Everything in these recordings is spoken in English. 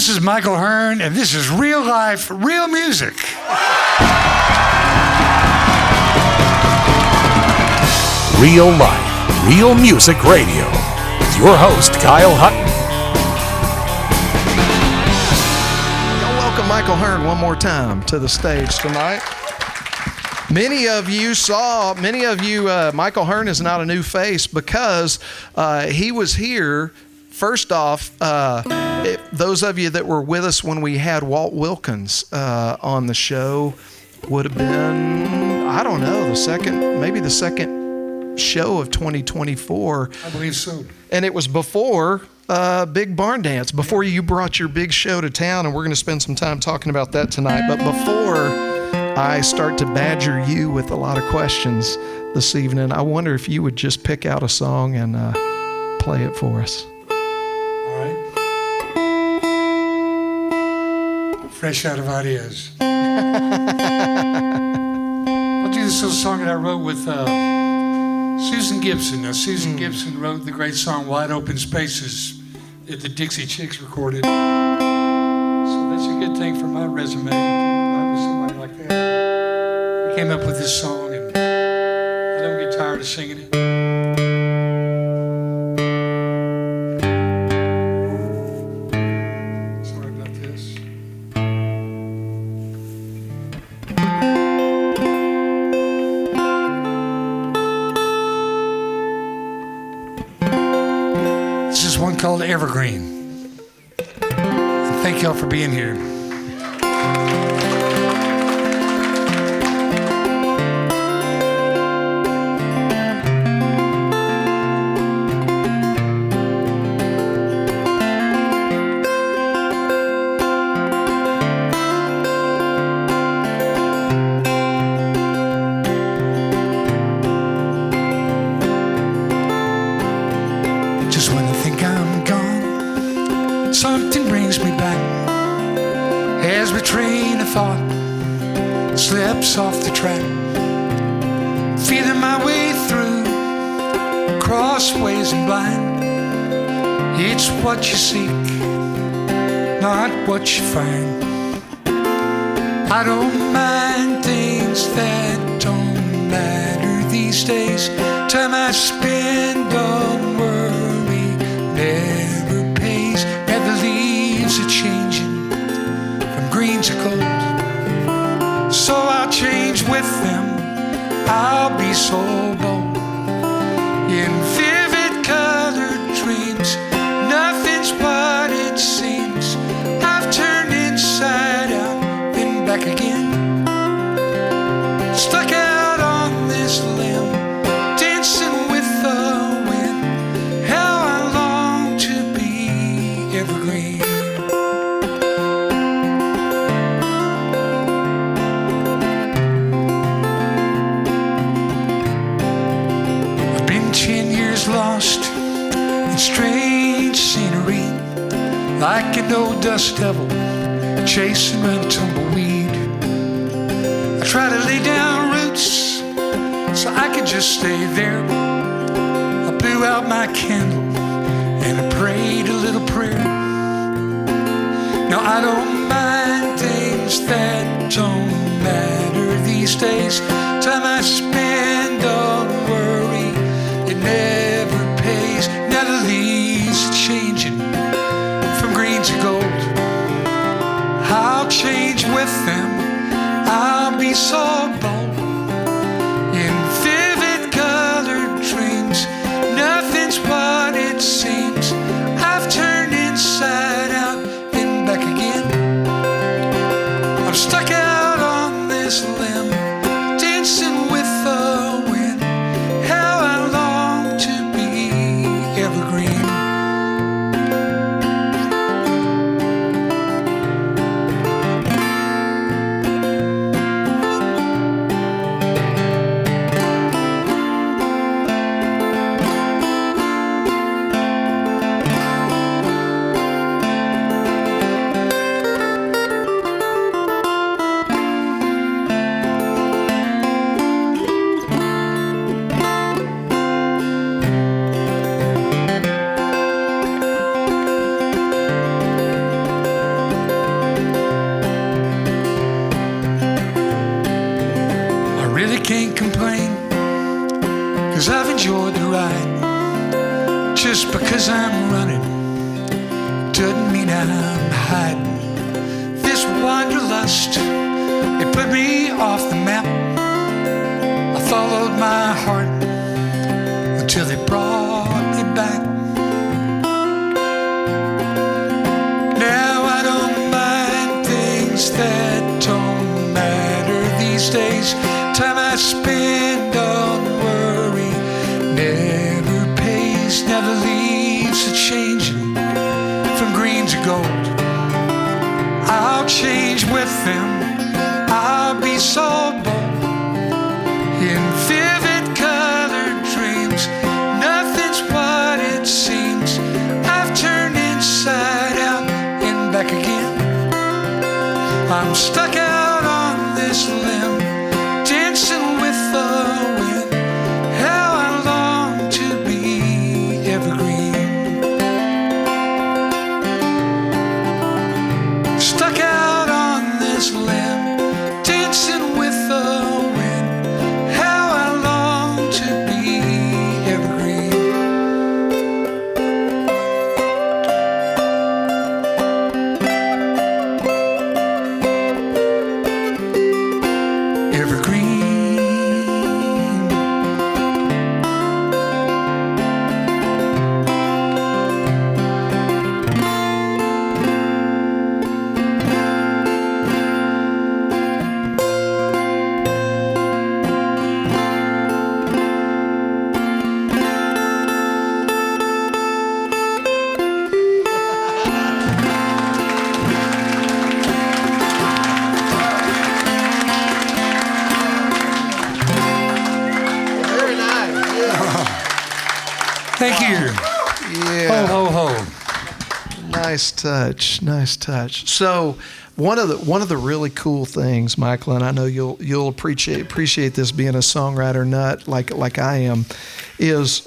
This is Michael Hearne, and this is real life, real music. Real life, real music radio. With your host, Kyle Hutton. Y'all welcome Michael Hearne one more time to the stage tonight. Many of you, Michael Hearne is not a new face because he was here. First off, those of you that were with us when we had Walt Wilkins on the show would have been, I don't know, the second show of 2024. I believe so. And it was before Big Barn Dance, before you brought your big show to town, and we're going to spend some time talking about that tonight. But before I start to badger you with a lot of questions this evening, I wonder if you would just pick out a song and play it for us. Fresh out of ideas. I'll do this little song that I wrote with Susan Gibson. Now, Susan Gibson wrote the great song Wide Open Spaces that the Dixie Chicks recorded. So that's a good thing for my resume. I was somebody like that. We came up with this song, and I don't get tired of singing it. Called Evergreen. And thank y'all for being here. Something brings me back as my train of thought slips off the track, feeling my way through crossways and blind. It's what you seek, not what you find. I don't mind things that don't matter these days. Time I spend on worry never pays. The leaves are changing from green to gold, so I'll change with them. I'll be so bold in vivid colored dreams. Nothing's what it seems. I've turned inside out, then back again, stuck out on this limb, dancing with the wind. How I long to be Evergreen. I've been 10 years lost in strange scenery, like an old dust devil chasing around tumbleweed. I try to lay down roots so I could just stay there. I blew out my candle and I prayed a little prayer. Now I don't mind things that don't matter these days. Time I spend on worry, it never pays. Now the leaves are changing from green to gold. I'll change with them. I'll be so bold in vivid colored dreams. Nothing's what it seems. I've turned inside out and back again. I'm stuck out on this limb, dancing with the wind. How I long to be Evergreen. mean I'm hiding this wanderlust. It put me off the map. I followed my heart until they brought me back. Now I don't mind things that don't matter these days. Time I spend on worry never pays. Now the leaves are changing from green to gold. I'll change with them. I'll be so bold. In vivid colored dreams, nothing's what it seems. I've turned inside out and back again. I'm stuck out on this limb, dancing with the wind. How I long to be evergreen. Stuck out on this limb, dancing with the wind. How I long to be evergreen. Evergreen. Very nice. Thank you. Yeah. Ho, ho, ho. Nice touch. Nice touch. So one of the really cool things, Michael, and I know you'll appreciate this being a songwriter nut like I am, is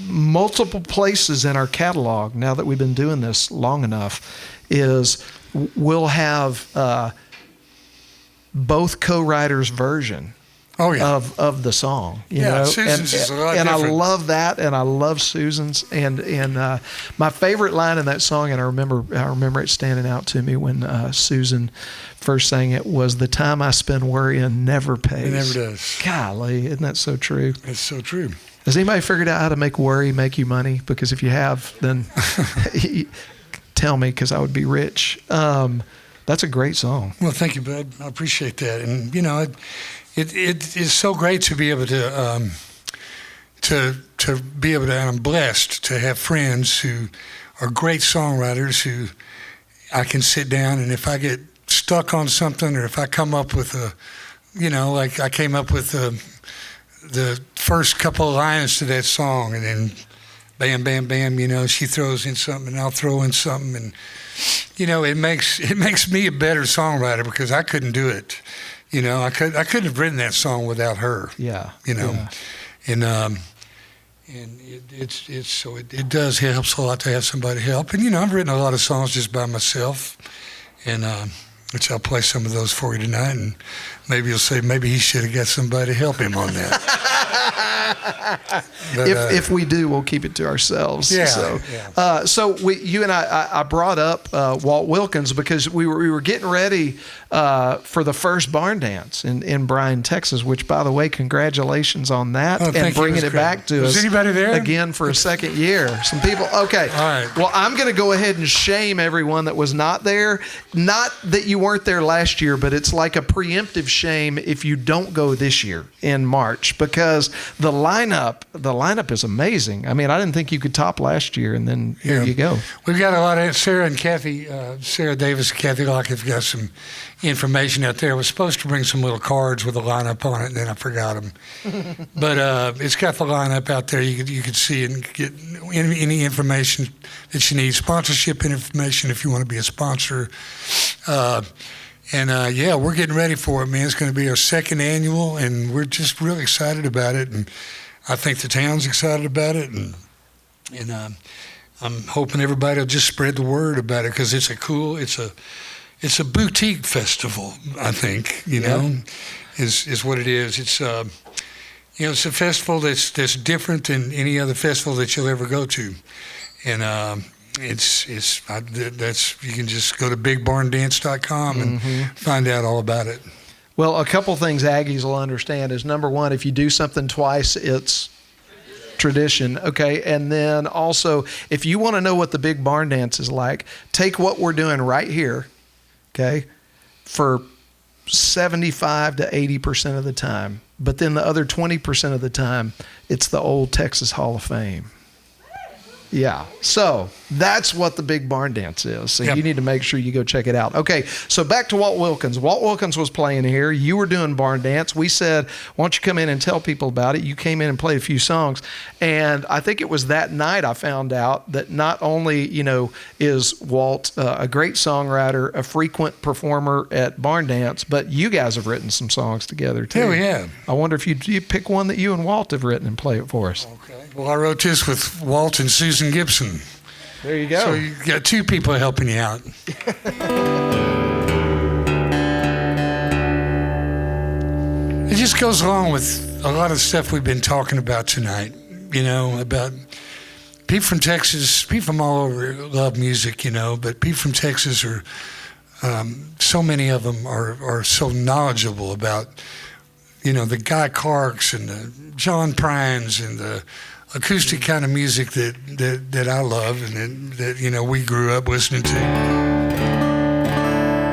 multiple places in our catalog. Now that we've been doing this long enough, is we'll have both co-writers' version. Oh, yeah. Of the song, you Yeah, know, Susan's is a lot and different. I love that, and I love Susan's, and my favorite line in that song, and I remember it standing out to me when Susan first sang it, was "The time I spend worrying never pays." It never does. Golly, isn't that so true? It's so true. Has anybody figured out how to make worry make you money? Because if you have, then tell me, because I would be rich. That's a great song. Well, thank you, bud. I appreciate that. And, you know, it is so great to be able to be able to, and I'm blessed to have friends who are great songwriters who I can sit down, and if I get stuck on something, or if I come up with like I came up with the first couple of lines to that song, and then bam, bam, bam, she throws in something and I'll throw in something, and it makes me a better songwriter, because I couldn't do it. I couldn't have written that song without her. Yeah. Yeah. And it does helps a lot to have somebody help. And I've written a lot of songs just by myself, and which I'll play some of those for you tonight. And maybe you'll say maybe he should have got somebody to help him on that. But, if we do, we'll keep it to ourselves. Yeah. So you and I brought up Walt Wilkins because we were getting ready for the first barn dance in Bryan, Texas. Which, by the way, congratulations on that, and bringing it back to us. Was anybody there again for a second year? Some people. Okay. All right. Well, I'm going to go ahead and shame everyone that was not there. Not that you weren't there last year, but it's like a preemptive shame if you don't go this year in March, because the lineup is amazing. I mean, I didn't think you could top last year, and then here you go. We've got a lot of Sarah and Kathy, Sarah Davis and Kathy Locke have got some information out there. I was supposed to bring some little cards with a lineup on it, and then I forgot them. But it's got the lineup out there. You can see it and get any information that you need. Sponsorship information if you want to be a sponsor. We're getting ready for it, man. It's going to be our second annual, and we're just really excited about it. And I think the town's excited about it, and I'm hoping everybody will just spread the word about it, because it's a boutique festival. I think is what it is. It's it's a festival that's different than any other festival that you'll ever go to, and that's you can just go to bigbarndance.com and find out all about it. Well, a couple things Aggies will understand is, number one, if you do something twice, it's tradition. Okay. And then also, if you want to know what the Big Barn Dance is like, take what we're doing right here. Okay. For 75 to 80% of the time. But then the other 20% of the time, it's the old Texas Hall of Fame. Yeah. So that's what the Big Barn Dance is. So you need to make sure you go check it out. Okay. So back to Walt Wilkins. Walt Wilkins was playing here. You were doing Barn Dance. We said, why don't you come in and tell people about it? You came in and played a few songs. And I think it was that night I found out that not only, is Walt a great songwriter, a frequent performer at Barn Dance, but you guys have written some songs together too. Yeah, we have. I wonder if you pick one that you and Walt have written and play it for us. Okay. Well, I wrote this with Walt and Susan Gibson. There you go. So you got two people helping you out. It just goes along with a lot of stuff we've been talking about tonight, about people from Texas, people from all over love music, but people from Texas are, so many of them are so knowledgeable about, the Guy Clarks and the John Prines and the acoustic kind of music that I love and that we grew up listening to.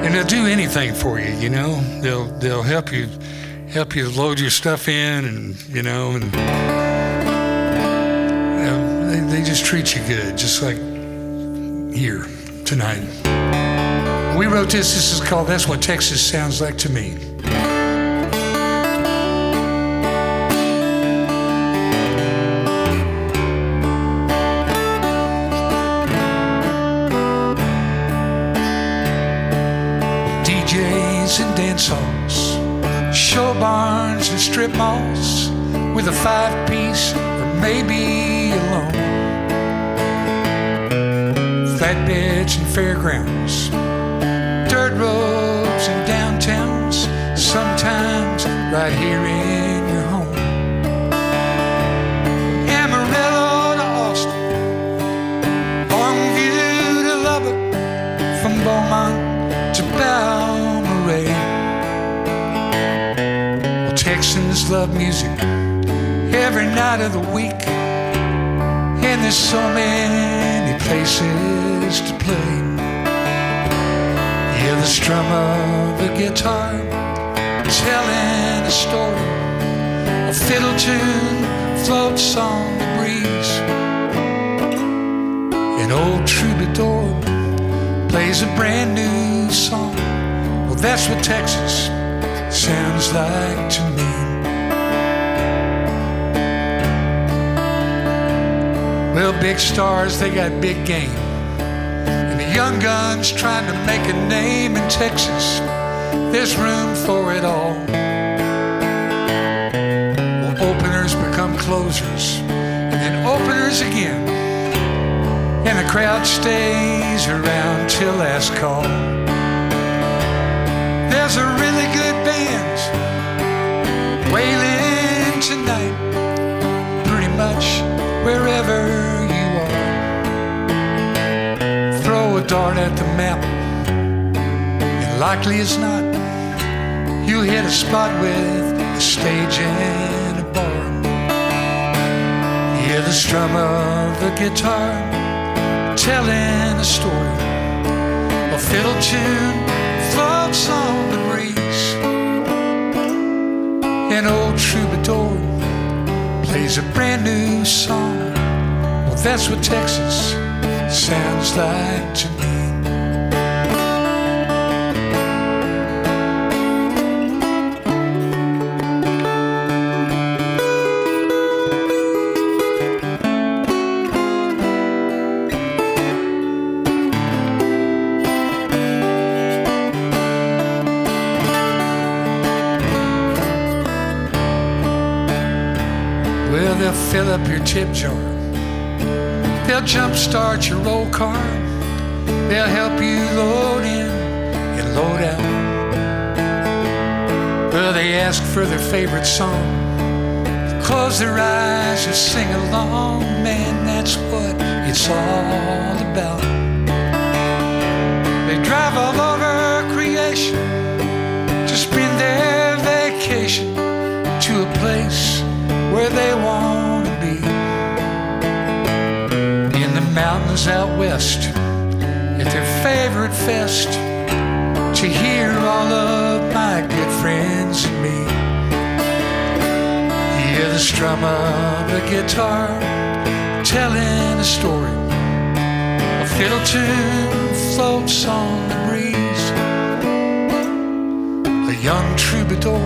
And they'll do anything for you, They'll help you load your stuff in and they just treat you good, just like here tonight. We wrote this. This is called That's What Texas Sounds Like to Me. And dance halls, show barns and strip malls with a 5-piece or maybe alone, flatbeds and fairgrounds, dirt roads and downtowns, sometimes right here in your home. Amarillo to Austin, Longview to Lubbock, from Beaumont to Balmorhea. Well, Texans love music every night of the week, and there's so many places to play. Hear the strum of a guitar telling a story, a fiddle tune floats on the breeze. An old troubadour plays a brand new song. Well, that's what Texas sounds like to me. Well, big stars, they got big game, and the young guns trying to make a name in Texas. There's room for it all. Well, openers become closers, and then openers again, and the crowd stays around till last call. There's a really good band wailing tonight, pretty much wherever you are. Throw a dart at the map, and likely as not, you'll hit a spot with a stage and a bar. Hear the strum of the guitar telling a story, a fiddle tune floats on the breeze. An old troubadour plays a brand new song. Well, that's what Texas sounds like to me. They'll fill up your tip jar, they'll jumpstart your old car, they'll help you load in and load out. Well, they ask for their favorite song, close their eyes and sing along. Man, that's what it it's all about. They drive all over creation to spend their vacation to a place where they want to be. In the mountains out west, at their favorite fest, to hear all of my good friends and me. Hear the strum of a guitar telling a story. A fiddle tune floats on the breeze. A young troubadour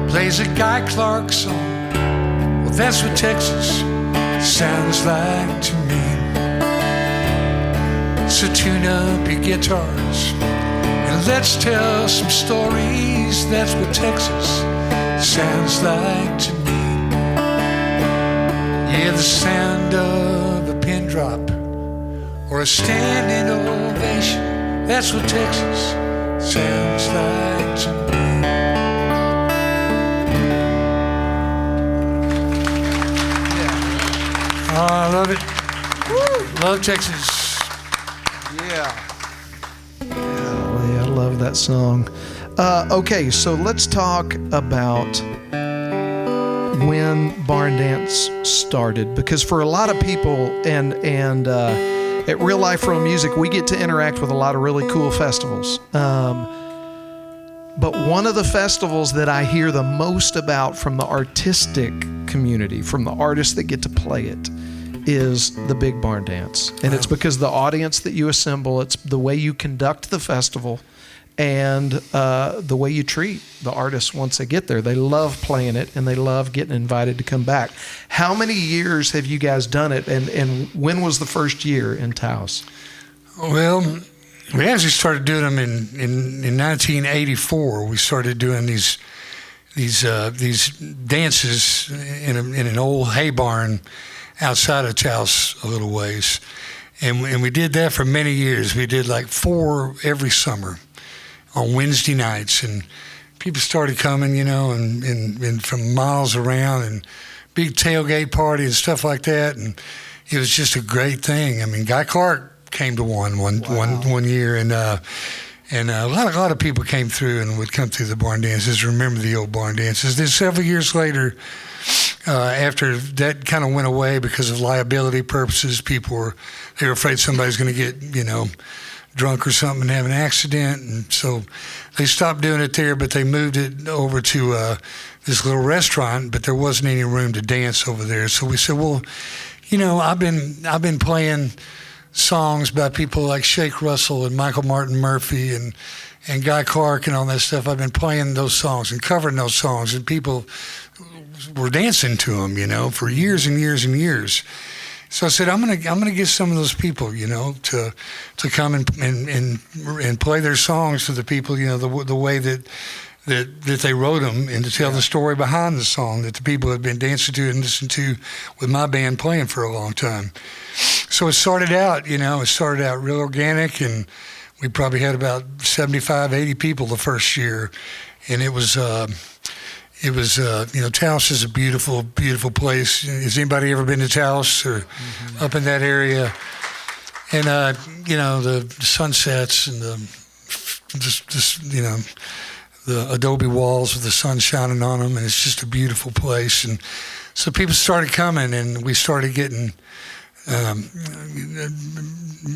plays a Guy Clark song. Well, that's what Texas sounds like to me. So tune up your guitars and let's tell some stories. That's what Texas sounds like to me. Yeah, the sound of a pin drop or a standing ovation. That's what Texas sounds like to me. Yeah. Oh, I love it. Woo. Love Texas. Yeah. I love that song. Okay, so let's talk about when barn dance started, because for a lot of people and at Real Life Real Music, we get to interact with a lot of really cool festivals. But one of the festivals that I hear the most about from the artistic community, from the artists that get to play it, is the Big Barn Dance. And it's because the audience that you assemble, it's the way you conduct the festival, and the way you treat the artists once they get there. They love playing it, and they love getting invited to come back. How many years have you guys done it, and when was the first year in Taos? Well, we actually started doing them in 1984. We started doing these dances in an old hay barn outside of Taos a little ways. And we did that for many years. We did like 4 every summer on Wednesday nights, and people started coming, and from miles around, and big tailgate party and stuff like that. And it was just a great thing. I mean, Guy Clark came to one year, and a lot of people came through and would come through the barn dances, remember the old barn dances. Then several years later, after that kind of went away because of liability purposes, they were afraid somebody's going to get, drunk or something and have an accident, and so they stopped doing it there, but they moved it over to this little restaurant, but there wasn't any room to dance over there. So we said, well, I've been playing songs by people like Shake Russell and Michael Martin Murphey and Guy Clark and all that stuff. I've been playing those songs and covering those songs, and people were dancing to them, for years and years and years. So I said, I'm gonna get some of those people, to come and play their songs to the people, the way that they wrote them, and to tell the story behind the song that the people have been dancing to and listened to with my band playing for a long time. So it started out, real organic, and we probably had about 75, 80 people the first year, and it was Taos is a beautiful, beautiful place. Has anybody ever been to Taos or up in that area? And, the sunsets and the adobe walls with the sun shining on them, and it's just a beautiful place. And so people started coming, and we started getting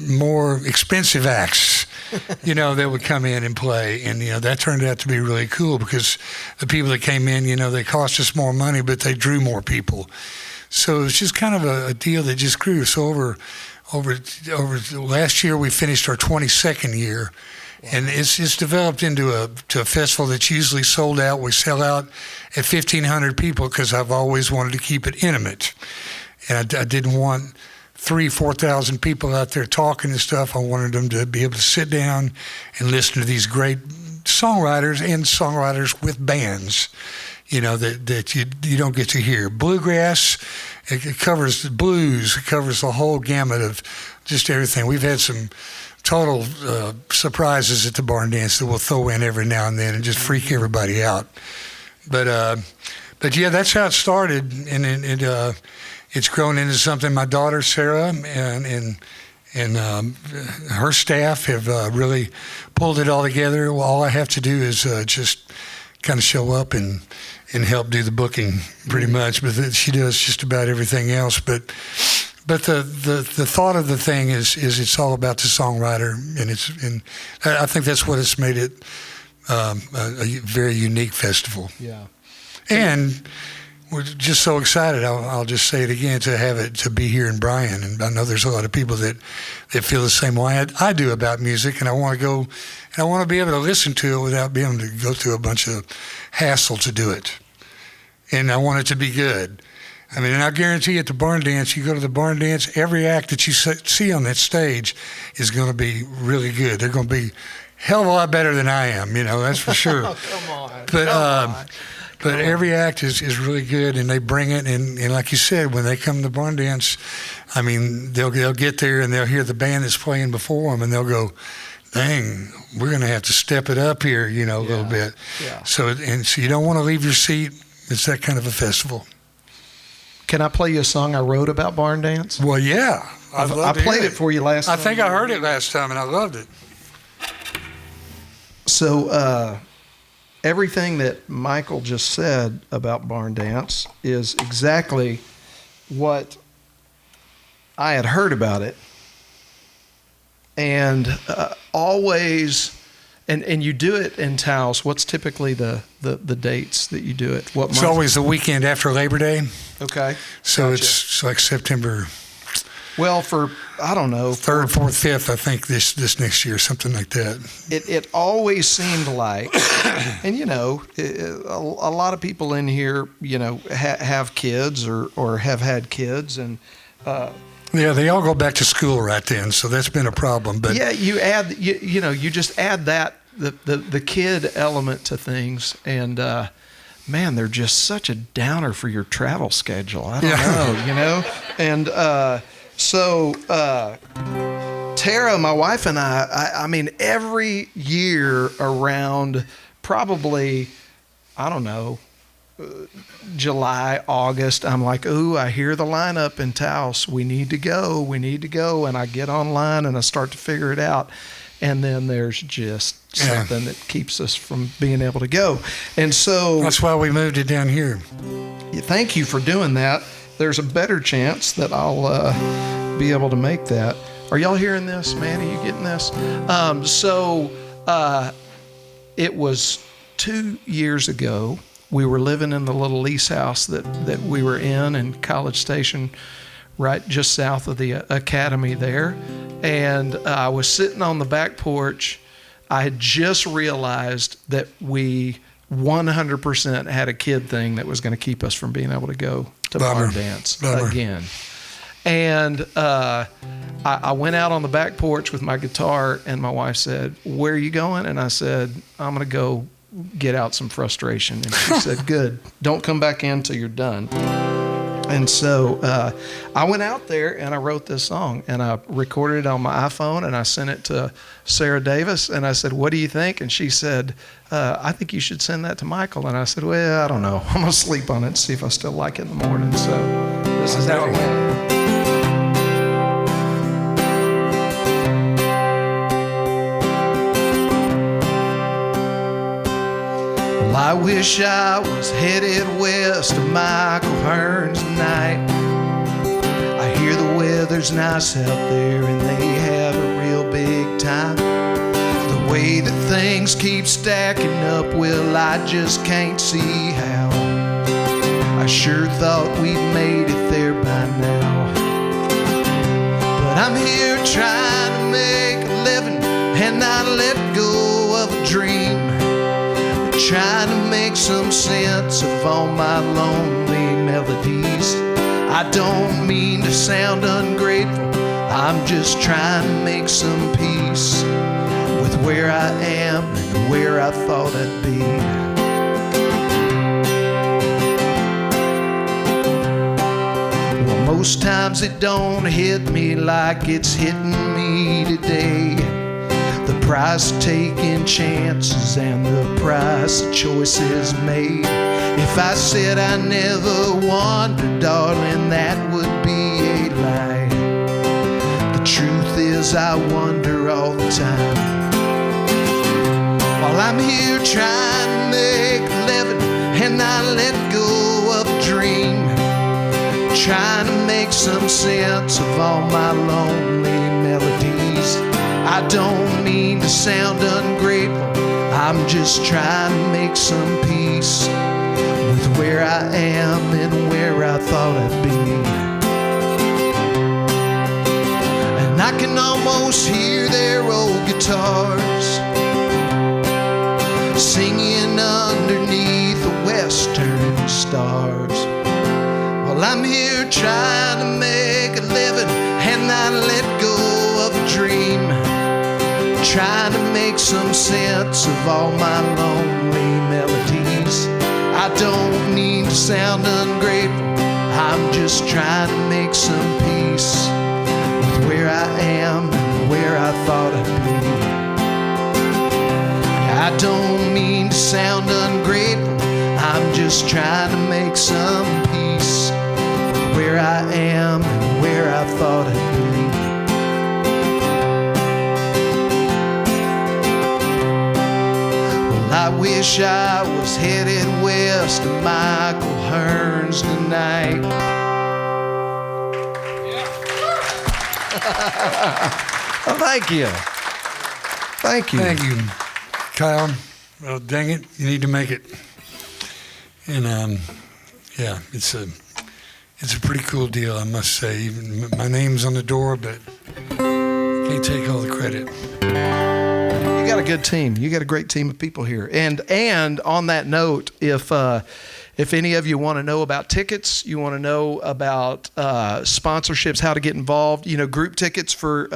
more expensive acts, that would come in and play. And, that turned out to be really cool, because the people that came in, they cost us more money, but they drew more people. So it was just kind of a deal that just grew. So over last year, we finished our 22nd year. Wow. And it's developed into a festival that's usually sold out. We sell out at 1,500 people, because I've always wanted to keep it intimate. And I didn't want 3,000-4,000 people out there talking and stuff. I wanted them to be able to sit down and listen to these great songwriters and songwriters with bands, that you don't get to hear. Bluegrass, it covers the blues, it covers the whole gamut of just everything. We've had some total surprises at the barn dance that we'll throw in every now and then and just freak everybody out. But yeah, that's how it started, and it's grown into something. My daughter Sarah and her staff have really pulled it all together. Well, all I have to do is just kind of show up and help do the booking, pretty much. But she does just about everything else. But the thought of the thing is it's all about the songwriter, and I think that's what has made it a very unique festival. Yeah. And we're just so excited. I'll just say it again, to be here in Bryan, and I know there's a lot of people that feel the same way I do about music, and I want to go and I want to be able to listen to it without being able to go through a bunch of hassle to do it, and I want it to be good. I mean, and I guarantee at the barn dance, you go to the barn dance, every act that you see on that stage is going to be really good. They're going to be a hell of a lot better than I am, that's for sure. Come on. But every act is really good, and they bring it. And like you said, when they come to barn dance, I mean, they'll get there and they'll hear the band that's playing before them, and they'll go, "Dang, we're going to have to step it up here, a little bit." Yeah. So you don't want to leave your seat. It's that kind of a festival. Can I play you a song I wrote about barn dance? Well, yeah. I played it for you last time. I think I heard it last time, and I loved it. So everything that Michael just said about barn dance is exactly what I had heard about it. And always, and you do it in Taos. What's typically the dates that you do it? What month? It's always the weekend after Labor Day. Okay. So Gotcha. it's like September. Well, for, I don't know. 3rd, 4th, 5th, I think this next year, something like that. It always seemed like, and a lot of people in here, have kids or have had kids, and yeah, they all go back to school right then, so that's been a problem. But yeah, you add, you just add that the kid element to things, and man, they're just such a downer for your travel schedule. I don't know, and. So, Tara, my wife, and I mean, every year around probably, I don't know, July, August, I'm like, ooh, I hear the lineup in Taos. We need to go. And I get online and I start to figure it out. And then there's just something that keeps us from being able to go. And so that's why we moved it down here. Thank you for doing that. There's a better chance that I'll be able to make that. Are y'all hearing this, man? Are you getting this? It was 2 years ago. We were living in the little lease house that we were in College Station, right just south of the academy there. And I was sitting on the back porch. I had just realized that we 100% had a kid thing that was going to keep us from being able to go to barn dance again. And I went out on the back porch with my guitar, and my wife said, "Where are you going?" And I said, "I'm going to go get out some frustration." And she said, "Good. Don't come back in till you're done." And so I went out there and I wrote this song, and I recorded it on my iPhone, and I sent it to Sarah Davis, and I said, "What do you think?" And she said, "I think you should send that to Michael." And I said, "Well, I don't know. I'm going to sleep on it and see if I still like it in the morning." So this is how it went. Well, I wish I was headed west to Michael Hearne's tonight. I hear the weather's nice out there and they have a real big time. The way that things keep stacking up, well, I just can't see how. I sure thought we'd made it there by now. But I'm here trying to make a living and not let go of a dream. Trying to make some sense of all my lonely melodies. I don't mean to sound ungrateful, I'm just trying to make some peace with where I am and where I thought I'd be. Well, most times it don't hit me like it's hitting me today. The price of taking chances and the price of choices made. If I said I never wondered, darling, that would be a lie. The truth is I wonder all the time. While I'm here trying to make a living and I let go of a dream, trying to make some sense of all my lonely melodies. I don't mean to sound ungrateful, I'm just trying to make some peace with where I am and where I thought I'd be. And I can almost hear their old guitars singing underneath the western stars. Well, I'm here trying to make a living and I let go of a dream, trying to make some sense of all my lonely melodies. I don't mean to sound ungrateful, I'm just trying to make some peace with where I am and where I thought I'd be. I don't mean to sound ungrateful, I'm just trying to make some peace with where I am and where I thought I'd be. I wish I was headed west to Michael Hearne's tonight. Oh, thank you. Thank you. Thank you, Kyle. Well, dang it, you need to make it. And yeah, it's a pretty cool deal, I must say. Even my name's on the door, but I can't take all the credit. You got a good team. You got a great team of people here. And on that note, if any of you want to know about tickets, you want to know about sponsorships, how to get involved, group tickets for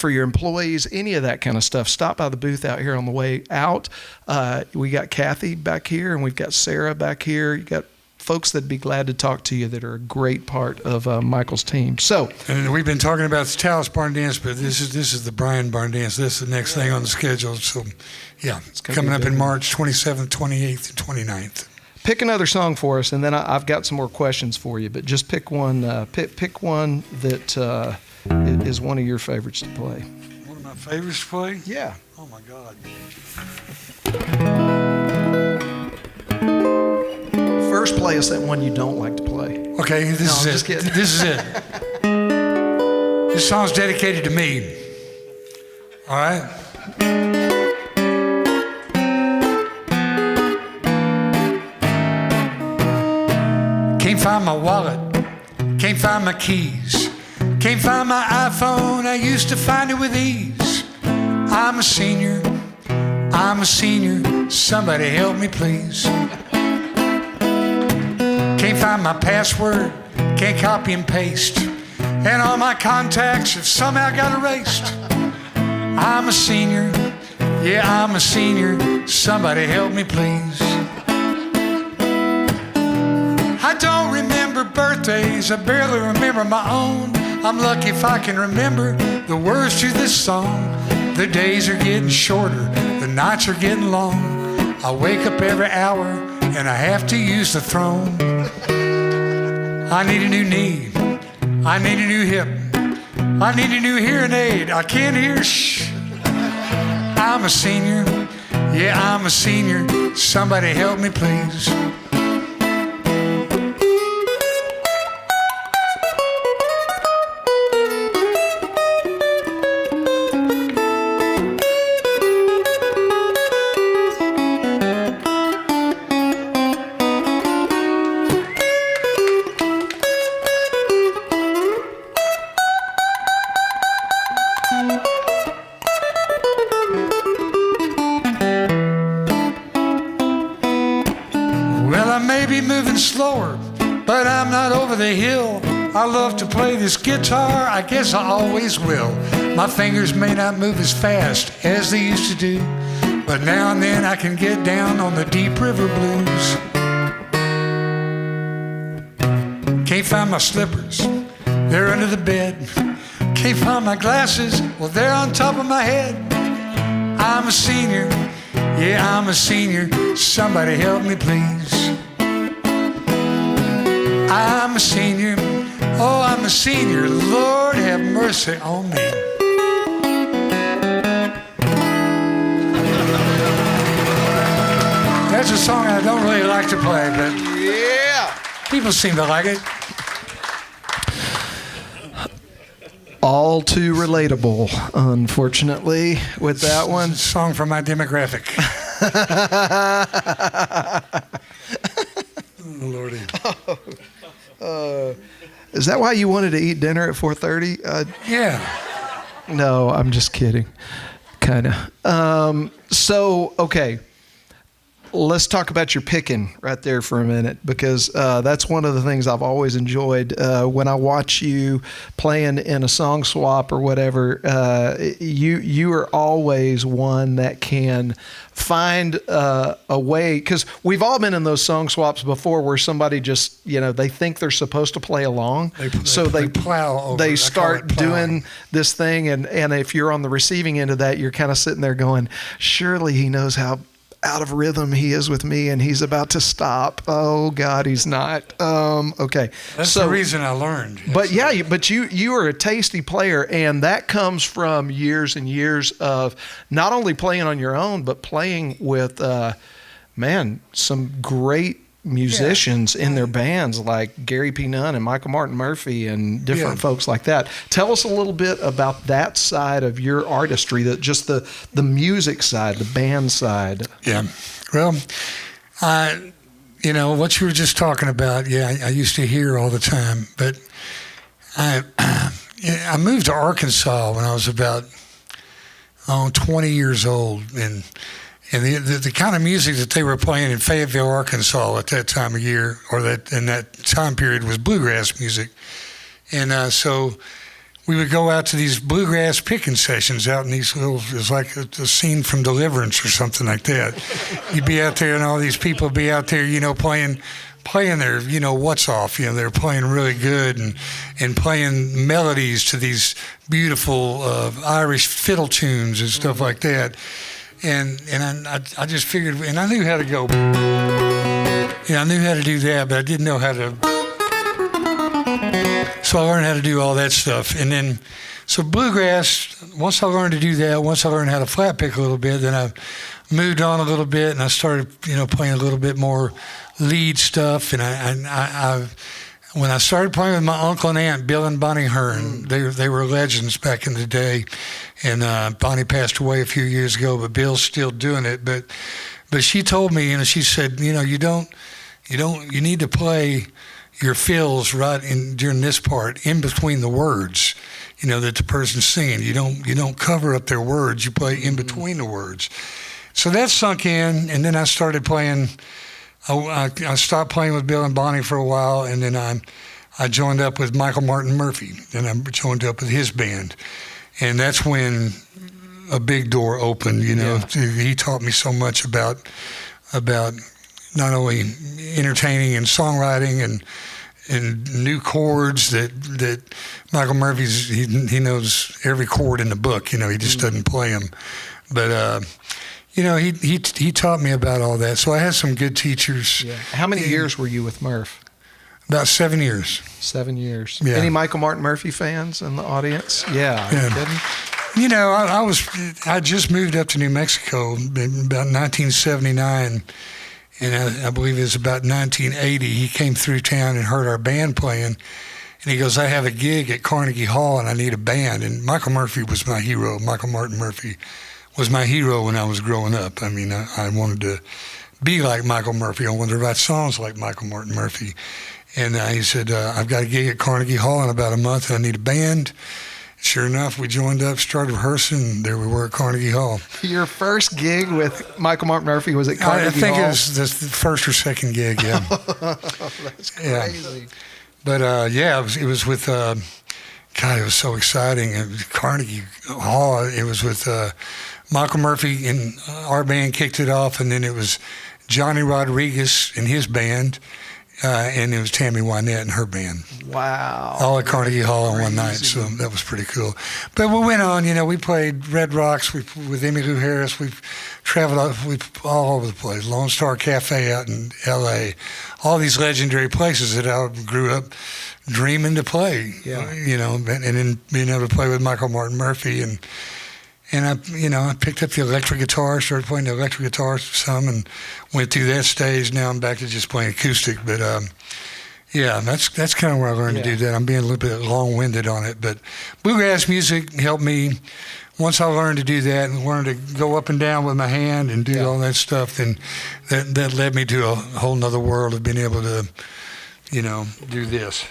your employees, any of that kind of stuff, stop by the booth out here on the way out. We got Kathy back here, and we've got Sarah back here. You got folks that'd be glad to talk to you that are a great part of Michael's team. So, and we've been talking about the Taos Barn Dance, but this is the Bryan Barn Dance. This is the next thing on the schedule. So, yeah, it's coming up in March 27th, 28th, and 29th. Pick another song for us, and then I've got some more questions for you. But just pick one. Pick one that is one of your favorites to play. One of my favorites to play? Yeah. Oh my God. First, play us that one you don't like to play. Okay, this is it. This is it. This song's dedicated to me. All right? Can't find my wallet, can't find my keys, can't find my iPhone, I used to find it with ease. I'm a senior, somebody help me please. Can't find my password, can't copy and paste, and all my contacts have somehow got erased. I'm a senior, somebody help me please. I don't remember birthdays, I barely remember my own. I'm lucky if I can remember the words to this song. The days are getting shorter, the nights are getting long. I wake up every hour and I have to use the throne. I need a new knee, I need a new hip, I need a new hearing aid, I can't hear shh. I'm a senior, somebody help me please. Slower, but I'm not over the hill. I love to play this guitar, I guess I always will. My fingers may not move as fast as they used to do, but now and then I can get down on the Deep River blues. Can't find my slippers, they're under the bed. Can't find my glasses, well they're on top of my head. I'm a senior, Yeah, I'm a senior. Somebody help me, please. I'm a senior. Oh, I'm a senior. Lord, have mercy on me. That's a song I don't really like to play, but Yeah. people seem to like it. All too relatable, unfortunately, with that one. Song for my demographic. Oh, Lordy. Is that why you wanted to eat dinner at 4:30? Yeah. No, I'm just kidding. Kind of. So, okay. Let's talk about your picking right there for a minute, because that's one of the things I've always enjoyed when I watch you playing in a song swap or whatever. You are always one that can find a way, because we've all been in those song swaps before where somebody just, they think they're supposed to play along, They plow over. They I start call it plowing. doing this thing, and if you're on the receiving end of that, you're kind of sitting there going, surely he knows how out of rhythm he is with me, and he's about to stop. Oh God, he's not. Okay, That's the reason I learned. But yeah, but you are a tasty player, and that comes from years and years of not only playing on your own, but playing with some great musicians in their bands, like Gary P. Nunn and Michael Martin Murphy and different folks like that. Tell us a little bit about that side of your artistry, that just the music side, the band side. Yeah. Well, what you were just talking about, I used to hear all the time, but I moved to Arkansas when I was about 20 years old, and the kind of music that they were playing in Fayetteville, Arkansas at that time of year, or in that time period, was bluegrass music. And so we would go out to these bluegrass picking sessions out in these little, it was like a scene from Deliverance or something like that. You'd be out there and all these people would be out there, playing their, what's off, they're playing really good and playing melodies to these beautiful Irish fiddle tunes and stuff like that. And I just figured, and I knew how to go. I knew how to do that, but I didn't know how to. So I learned how to do all that stuff. And then, so bluegrass, once I learned to do that, once I learned how to flat pick a little bit, then I moved on a little bit, and I started, playing a little bit more lead stuff. And I when I started playing with my uncle and aunt, Bill and Bonnie Hearne, they were legends back in the day. And Bonnie passed away a few years ago, but Bill's still doing it. But she told me, she said, you need to play your fills right during this part, in between the words, that the person's singing. You don't cover up their words. You play in between the words. So that sunk in, and then I started playing. I stopped playing with Bill and Bonnie for a while, and then I joined up with Michael Martin Murphy, and I joined up with his band. And that's when a big door opened, He taught me so much about not only entertaining and songwriting and new chords that Michael Murphy's, he knows every chord in the book, he just doesn't play them. But, he taught me about all that. So I had some good teachers. Yeah. How many years were you with Murph? About 7 years. 7 years. Yeah. Any Michael Martin Murphy fans in the audience? Yeah. Are you kidding? I just moved up to New Mexico in about 1979, and I believe it was about 1980. He came through town and heard our band playing, and he goes, I have a gig at Carnegie Hall, and I need a band. And Michael Murphy was my hero. Michael Martin Murphy was my hero when I was growing up. I mean, I wanted to be like Michael Murphy. I wanted to write songs like Michael Martin Murphy. And he said, I've got a gig at Carnegie Hall in about a month, and I need a band. Sure enough, we joined up, started rehearsing, and there we were at Carnegie Hall. Your first gig with Michael Martin Murphy was at Carnegie Hall? I think it was the first or second gig, yeah. That's crazy. Yeah. But, it was with, God, it was so exciting. It was Carnegie Hall. It was with Michael Murphy, and our band kicked it off, and then it was Johnny Rodriguez and his band. And it was Tammy Wynette and her band. Wow. All at Carnegie Hall in one night, so that was pretty cool. But we went on, we played Red Rocks with Emmylou Harris. We traveled all over the place. Lone Star Cafe out in L.A., all these legendary places that I grew up dreaming to play. Yeah. You know, and then being able to play with Michael Martin Murphey, and I picked up the electric guitar, started playing the electric guitar some, and went through that stage. Now I'm back to just playing acoustic, but yeah, that's kind of where I learned to do that. I'm being a little bit long-winded on it, but bluegrass music helped me. Once I learned to do that and learned to go up and down with my hand and do all that stuff, then that led me to a whole nother world of being able to, do this.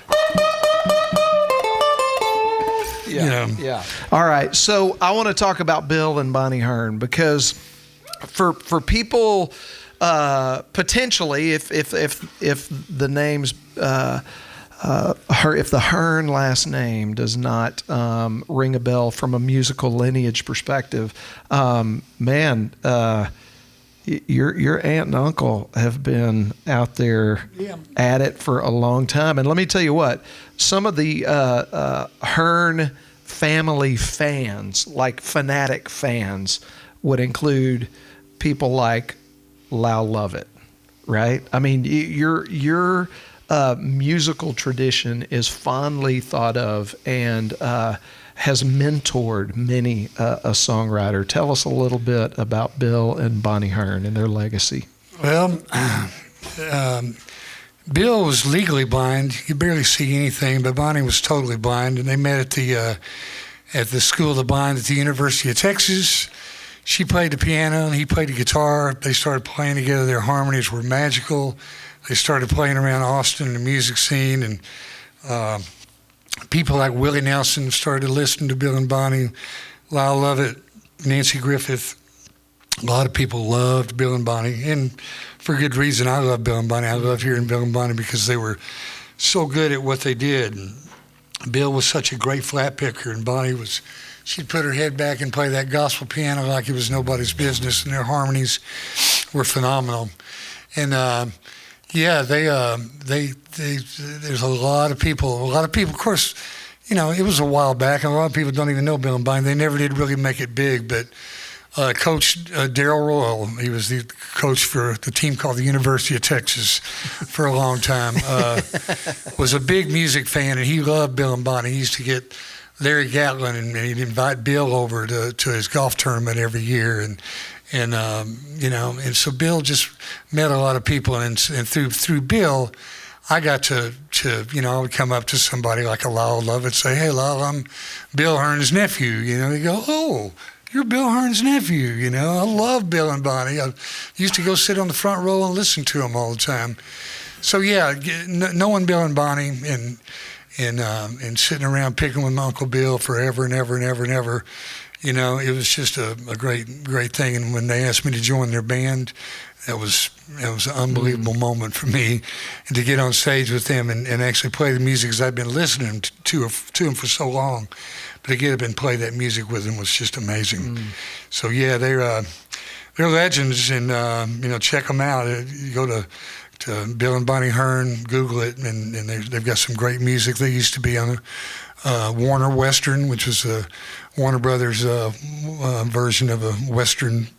Yeah. All right. So I want to talk about Bill and Bonnie Hearne, because for people potentially, if the names if the Hearne last name does not ring a bell from a musical lineage perspective, your aunt and uncle have been out there at it for a long time. And let me tell you what, some of the Hearne family fans, like fanatic fans, would include people like Lyle Lovett, right? I mean, your musical tradition is fondly thought of and has mentored many a songwriter. Tell us a little bit about Bill and Bonnie Hearne and their legacy. Well, Bill was legally blind. He could barely see anything, but Bonnie was totally blind, and they met at the School of the Blind at the University of Texas. She played the piano, and he played the guitar. They started playing together. Their harmonies were magical. They started playing around Austin, the music scene, and people like Willie Nelson started listening to Bill and Bonnie, Lyle Lovett, Nancy Griffith. A lot of people loved Bill and Bonnie, and for good reason. I love Bill and Bonnie. I love hearing Bill and Bonnie because they were so good at what they did. And Bill was such a great flat picker, and Bonnie she'd put her head back and play that gospel piano like it was nobody's business, and their harmonies were phenomenal. And there's a lot of people, of course, it was a while back, and a lot of people don't even know Bill and Bonnie. They never did really make it big, but Coach Darrell Royal, he was the coach for the team called the University of Texas for a long time, was a big music fan, and he loved Bill and Bonnie. He used to get Larry Gatlin, and he'd invite Bill over to his golf tournament every year, and so Bill just met a lot of people, and through Bill, I got to I would come up to somebody like a Lyle Lovett, say, "Hey, Lyle, I'm Bill Hearne's nephew." They go, "Oh, you're Bill Hearne's nephew." I love Bill and Bonnie. I used to go sit on the front row and listen to them all the time. So knowing Bill and Bonnie and sitting around picking with my Uncle Bill forever and ever and ever and ever. It was just a great thing. And when they asked me to join their band, that was an unbelievable moment for me, and to get on stage with them and actually play the music, because I'd been listening to them for so long. But to get up and play that music with them was just amazing. So they're legends, and check them out. You go to Bill and Bonnie Hearne, Google it, and they've got some great music. They used to be on Warner Western, which was a Warner Brothers version of a Western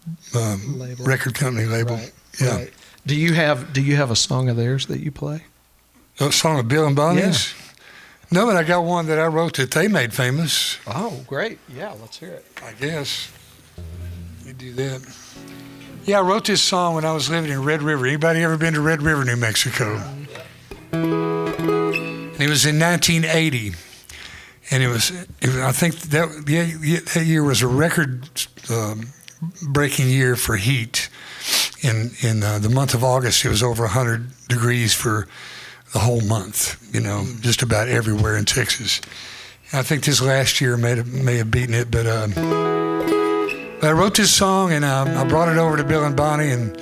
record company label. Right, yeah. Right. Do you have a song of theirs that you play? A song of Bill and Bonnie's? Yeah. No, but I got one that I wrote that they made famous. Oh, great. Yeah, let's hear it. I guess. Let me do that. Yeah, I wrote this song when I was living in Red River. Anybody ever been to Red River, New Mexico? And it was in 1980. And I think that year was a record-breaking year for heat. In the month of August, it was over 100 degrees for the whole month, just about everywhere in Texas. And I think this last year may have beaten it, but I wrote this song, and I brought it over to Bill and Bonnie, and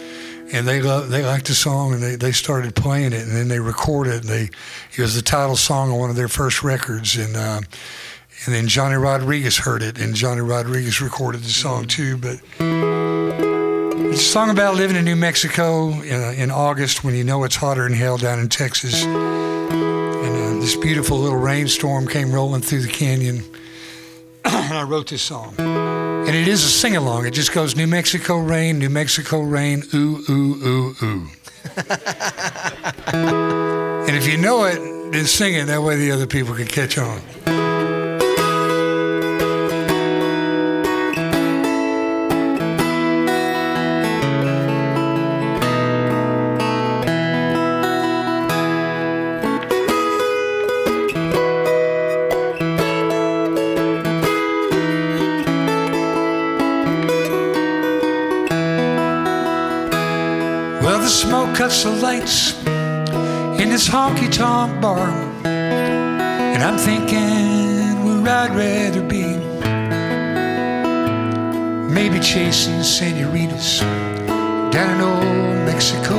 they liked the song, and they started playing it, and then they recorded it. It was the title song on one of their first records, and then Johnny Rodriguez heard it, and Johnny Rodriguez recorded the song too. But it's a song about living in New Mexico in August when it's hotter than hell down in Texas, and this beautiful little rainstorm came rolling through the canyon, and I wrote this song. And it is a sing-along. It just goes, New Mexico rain, ooh, ooh, ooh, ooh. And if you know it, then sing it. That way the other people can catch on. Well, the smoke cuts the lights in this honky-tonk bar, and I'm thinking where I'd rather be. Maybe chasing senoritas down in old Mexico,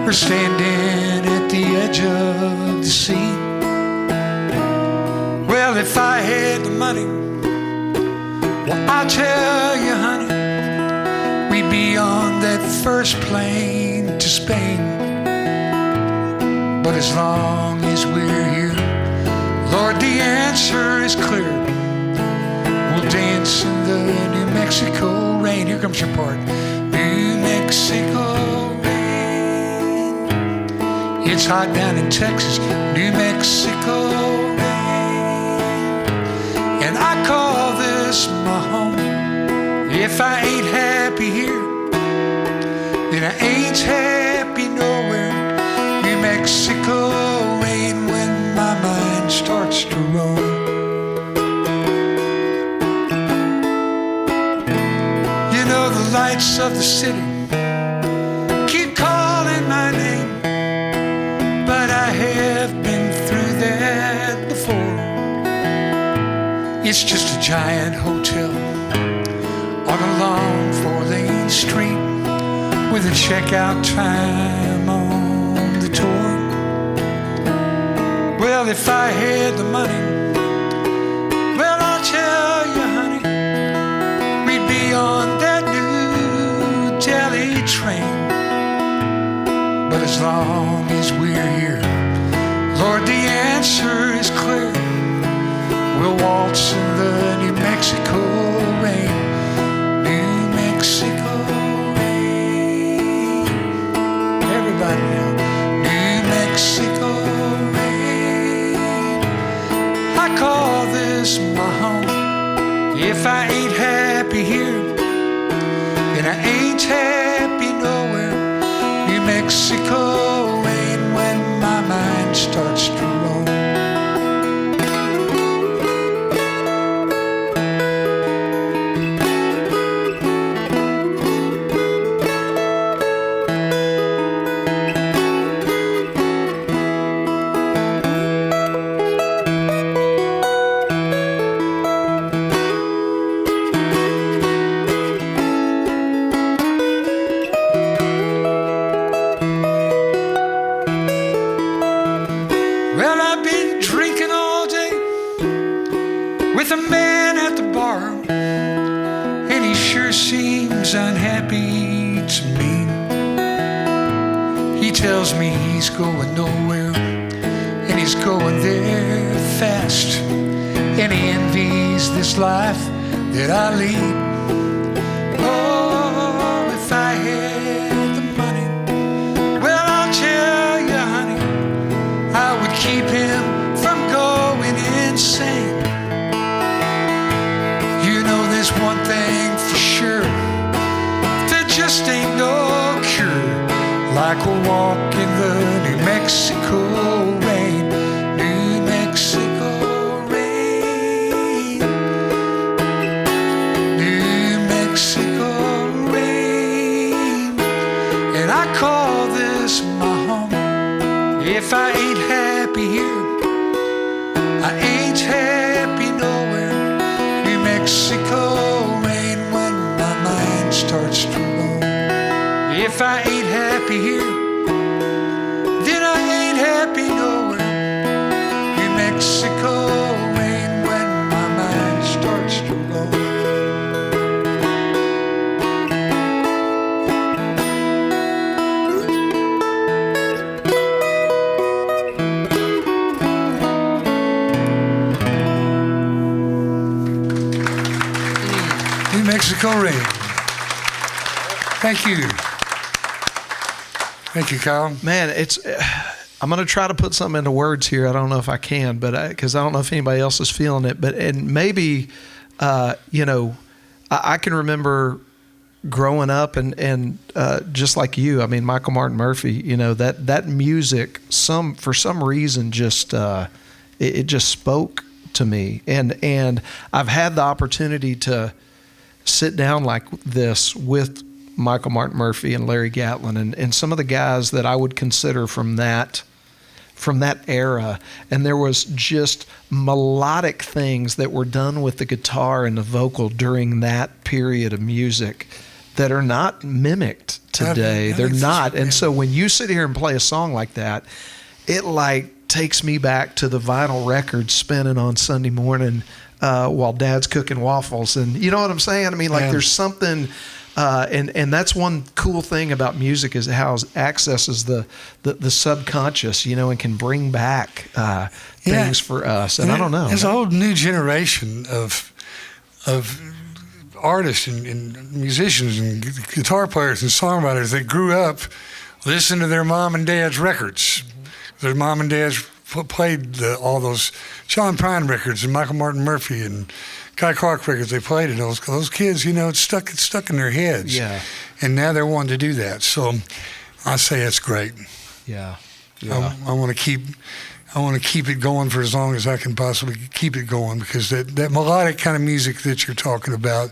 or standing at the edge of the sea. Well, if I had the money, well, I'll tell you, honey, we'd be on that first plane to Spain. But as long as we're here, Lord, the answer is clear. We'll dance in the New Mexico rain. Here comes your part. New Mexico rain. It's hot down in Texas. New Mexico rain. And I call this my home. If I ain't happy here, then I ain't happy nowhere. New Mexico rain when my mind starts to roam. You know the lights of the city keep calling my name, but I have been through that before. It's just a giant hotel on a long four-lane street with a checkout time on the door. Well, if I had the money, well, I'll tell you, honey, we'd be on that New Delhi train. But as long as we're here, Lord, the answer is clear. We'll waltz in the New Mexico rain. New Mexico rain. Everybody now. New Mexico rain. I call this my home. If I ain't happy here, then I ain't happy nowhere. New Mexico rain when my mind starts to roam. Unhappy to me. He tells me he's going nowhere, and he's going there fast, and he envies this life that I lead. Oh, if I had the money, well, I'll tell you, honey, I would keep him from going insane. You know, there's one thing for sure, just ain't no cure like a walk in the New Mexico rain. New Mexico rain. New Mexico rain. And I call this my home. If I ain't happy here, I ain't happy nowhere. New Mexico rain when my mind starts to roll. If I ain't happy here, then I ain't happy nowhere. New Mexico rain when my mind starts to roll. Thank you. Thank you, Kyle. Man, I'm going to try to put something into words here. I don't know if I can, but because I don't know if anybody else is feeling it. And maybe, I can remember growing up and just like you. I mean, Michael Martin Murphey. That music. For some reason, just it just spoke to me. And I've had the opportunity to sit down like this with Michael Martin Murphey and Larry Gatlin and some of the guys that I would consider from that era. And there was just melodic things that were done with the guitar and the vocal during that period of music that are not mimicked today. They're not. And so when you sit here and play a song like that, it like takes me back to the vinyl record spinning on Sunday morning while Dad's cooking waffles. And you know what I'm saying? I mean, like there's something, and that's one cool thing about music is how it accesses the subconscious, and can bring back things for us. And I don't know. There's a whole new generation of artists and musicians and guitar players and songwriters that grew up listening to their mom and dad's records. Their mom and dads played all those John Prine records and Michael Martin Murphey and Guy Clark records. They played it. Those kids, it's stuck in their heads. Yeah. And now they're wanting to do that. So I say it's great. Yeah. I want to keep it going for as long as I can possibly keep it going, because that melodic kind of music that you're talking about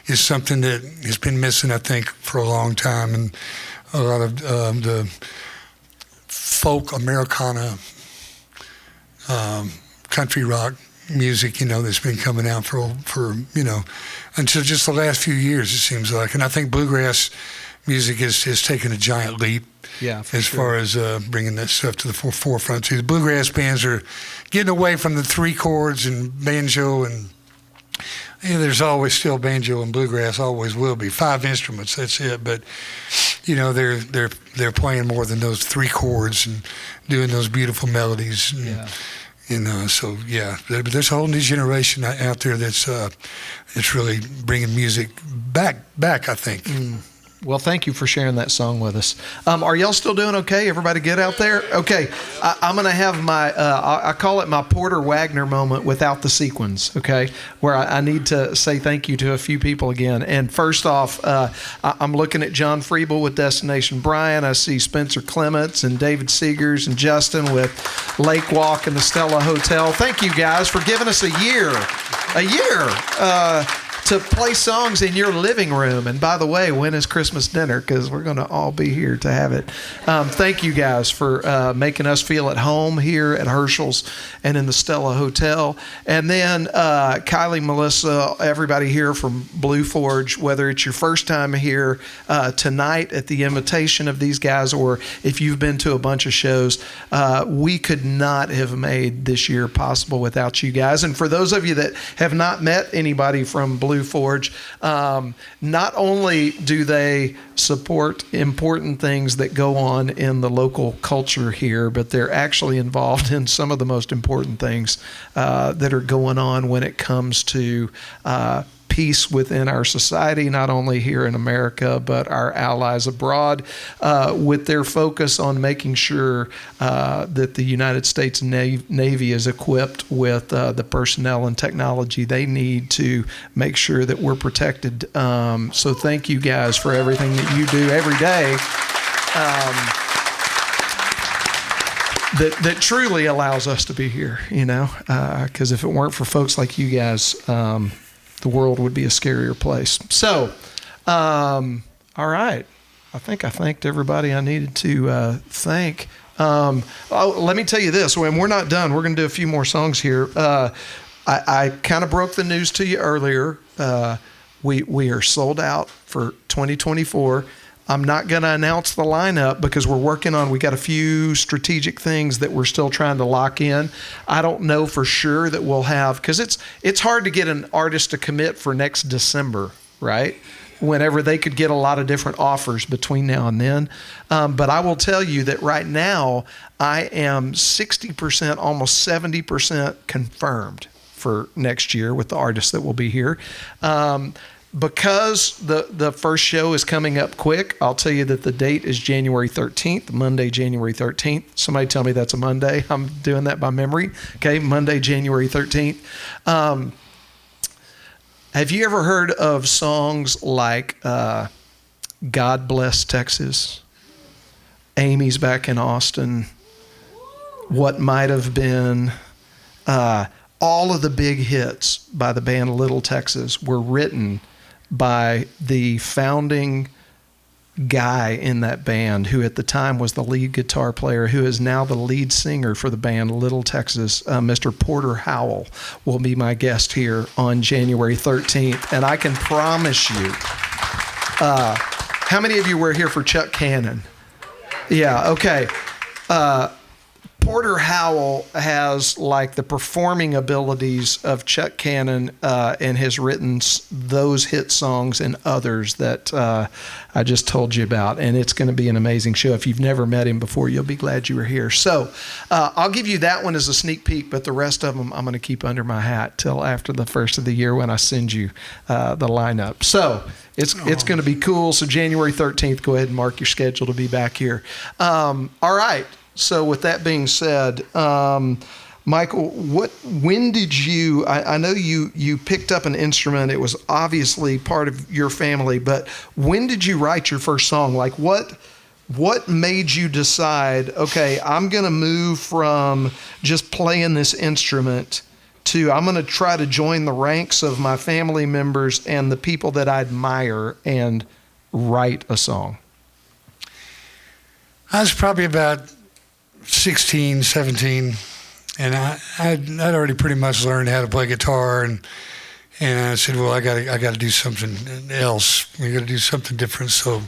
is something that has been missing, I think, for a long time. And a lot of the folk Americana country rock music, that's been coming out for until just the last few years, it seems like. And I think bluegrass music has taken a giant leap far as bringing that stuff to the forefront too. The bluegrass bands are getting away from the three chords and banjo, and there's always still banjo and bluegrass, always will be. 5 instruments, that's it. But they're playing more than those 3 chords and doing those beautiful melodies. So there's a whole new generation out there that's really bringing music back. I think. Well, thank you for sharing that song with us. Are y'all still doing okay? Everybody good out there? Okay. I'm going to have my, I call it my Porter Wagner moment without the sequins, okay, where I need to say thank you to a few people again. And first off, I'm looking at John Friebel with Destination Bryan. I see Spencer Clements and David Seegers and Justin with Lake Walk and the Stella Hotel. Thank you guys for giving us a year to play songs in your living room. And by the way, when is Christmas dinner? Because we're going to all be here to have it. Thank you guys for making us feel at home here at Herschel's and in the Stella Hotel. And then Kylie, Melissa, everybody here from Blue Forge, whether it's your first time here tonight at the invitation of these guys, or if you've been to a bunch of shows, we could not have made this year possible without you guys. And for those of you that have not met anybody from Blue Forge, not only do they support important things that go on in the local culture here, but they're actually involved in some of the most important things that are going on when it comes to peace within our society, not only here in America, but our allies abroad, with their focus on making sure that the United States Navy is equipped with the personnel and technology they need to make sure that we're protected. So thank you guys for everything that you do every day. That truly allows us to be here, because if it weren't for folks like you guys, the world would be a scarier place. So, all right. I think I thanked everybody I needed to thank. Let me tell you this. When we're not done, we're going to do a few more songs here. I kind of broke the news to you earlier. We are sold out for 2024. I'm not going to announce the lineup because we got a few strategic things that we're still trying to lock in. I don't know for sure that we'll have, because it's hard to get an artist to commit for next December, right? Whenever they could get a lot of different offers between now and then. But I will tell you that right now I am 60%, almost 70% confirmed for next year with the artists that will be here. because the first show is coming up quick, I'll tell you that the date is January 13th, Monday, January 13th. Somebody tell me that's a Monday. I'm doing that by memory. Okay, Monday, January 13th. Have you ever heard of songs like God Bless Texas, Amy's Back in Austin, What Might Have Been? All of the big hits by the band Little Texas were written by the founding guy in that band, who at the time was the lead guitar player, who is now the lead singer for the band Little Texas. Mr. Porter Howell will be my guest here on January 13th. And I can promise you, how many of you were here for Chuck Cannon? Yeah, okay. Porter Howell has like the performing abilities of Chuck Cannon and has written those hit songs and others that I just told you about. And it's going to be an amazing show. If you've never met him before, you'll be glad you were here. So I'll give you that one as a sneak peek, but the rest of them I'm going to keep under my hat till after the first of the year when I send you the lineup. So it's going to be cool. So January 13th, go ahead and mark your schedule to be back here. All right. So with that being said, Michael, when did you, I know you picked up an instrument. It was obviously part of your family, but when did you write your first song? Like what made you decide, okay, I'm going to move from just playing this instrument to I'm going to try to join the ranks of my family members and the people that I admire and write a song? I was probably about 16, 17, and I'd already pretty much learned how to play guitar, and I said, well, I got to do something else. We got to do something different. So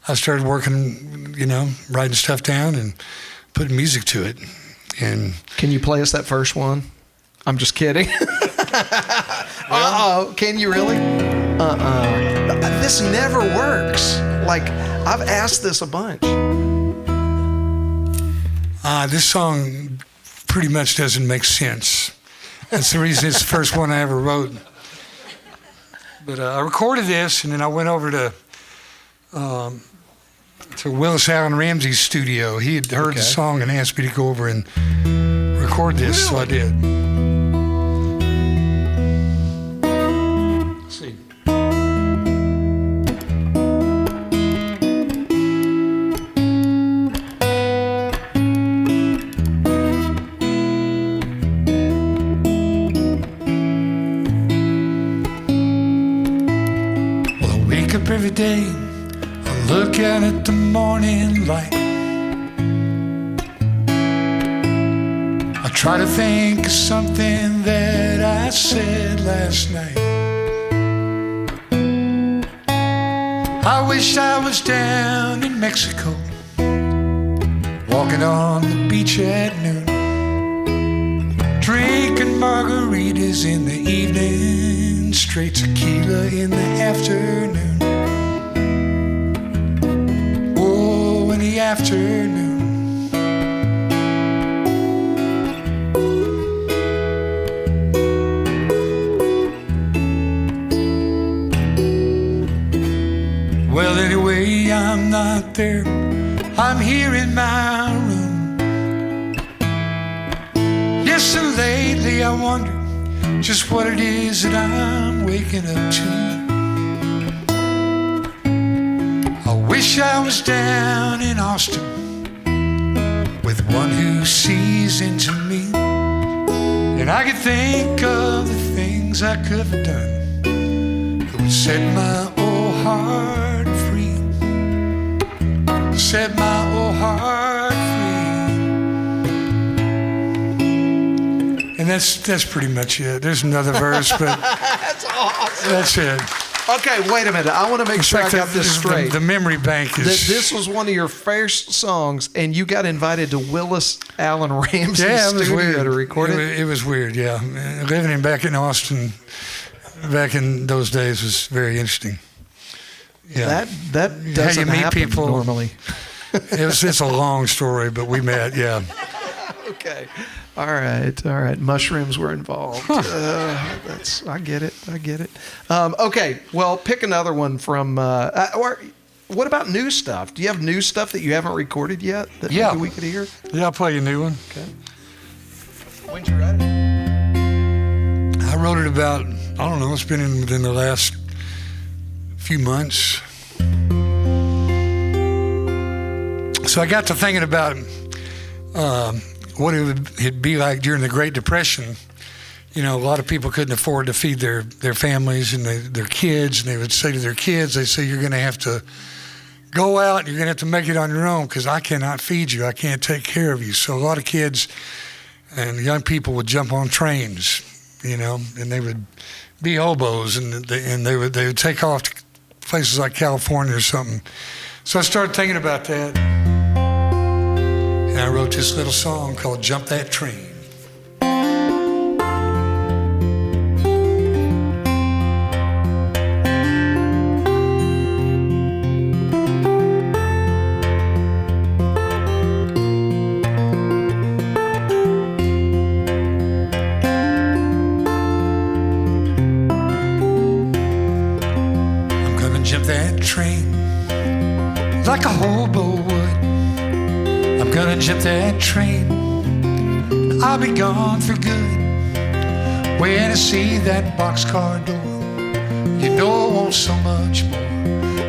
I started working, writing stuff down and putting music to it. And can you play us that first one? I'm just kidding. Uh-oh, can you really? This never works. Like, I've asked this a bunch. This song pretty much doesn't make sense. That's the reason it's the first one I ever wrote. But I recorded this, and then I went over to Willis Allen Ramsey's studio. He had heard the song and asked me to go over and record this, so I did. Let's see. Every day I look out at the morning light. I try to think of something that I said last night. I wish I was down in Mexico, walking on the beach at noon, drinking margaritas in the evening, straight tequila in the afternoon. Afternoon. Well, anyway, I'm not there. I'm here in my room. Yes, and lately I wonder just what it is that I'm waking up to. Wish I was down in Austin with one who sees into me, and I could think of the things I could have done that would set my old heart free. Set my old heart free. And that's pretty much it. There's another verse, but that's awesome. That's it. Okay, wait a minute. I want to make sure I got this straight. The memory bank is... This was one of your first songs, and you got invited to Willis Allen Ramsey's studio to record it? It was weird, yeah. Living back in Austin back in those days was very interesting. Yeah. That doesn't happen people normally. It's a long story, but we met, yeah. Okay. All right. Mushrooms were involved. I get it. Okay. Well, pick another one from. Or what about new stuff? Do you have new stuff that you haven't recorded yet that maybe we could hear? Yeah, I'll play you a new one. Okay. When'd you write it? I wrote it about, I don't know, it's been within the last few months. So I got to thinking about what it'd be like during the Great Depression. You know, a lot of people couldn't afford to feed their families and their kids, and they would say to their kids, they say, you're going to have to go out and you're going to have to make it on your own because I cannot feed you. I can't take care of you. So a lot of kids and young people would jump on trains, you know, and they would be hobos, and they would take off to places like California or something. So I started thinking about that, and I wrote this little song called Jump That Train. Like a hobo would, I'm gonna jump that train. I'll be gone for good. When I see that boxcar door, you know I want so much more.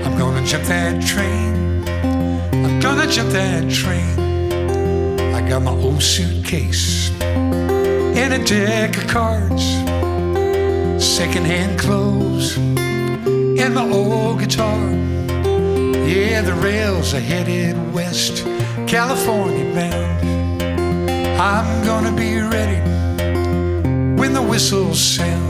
I'm gonna jump that train. I'm gonna jump that train. I got my old suitcase and a deck of cards, secondhand clothes, and my old guitar. Yeah, the rails are headed west, California bound. I'm gonna be ready when the whistle sounds.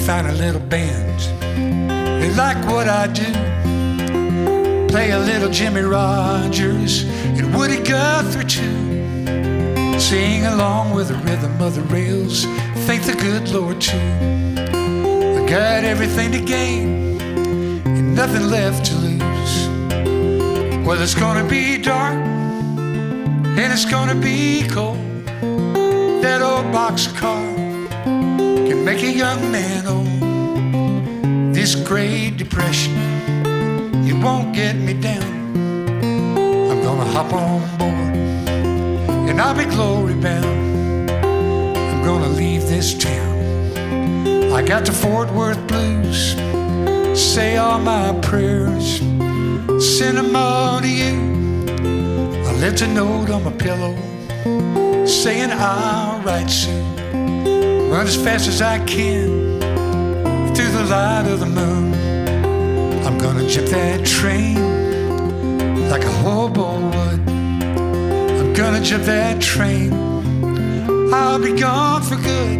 Find a little band, they like what I do. Play a little Jimmy Rogers and Woody Guthrie too. Sing along with the rhythm of the rails, thank the good Lord too. I got everything to gain and nothing left to lose. Well, it's gonna be dark and it's gonna be cold. That old boxcar can make a young man old. This Great Depression, it won't get me down. I'm gonna hop on board and I'll be glory bound. I'm gonna leave this town. I got the Fort Worth blues, say all my prayers, send them all to you. I left a note on my pillow saying I'll write soon. Run as fast as I can through the light of the moon. I'm gonna jump that train like a hobo would. I'm gonna jump that train. I'll be gone for good.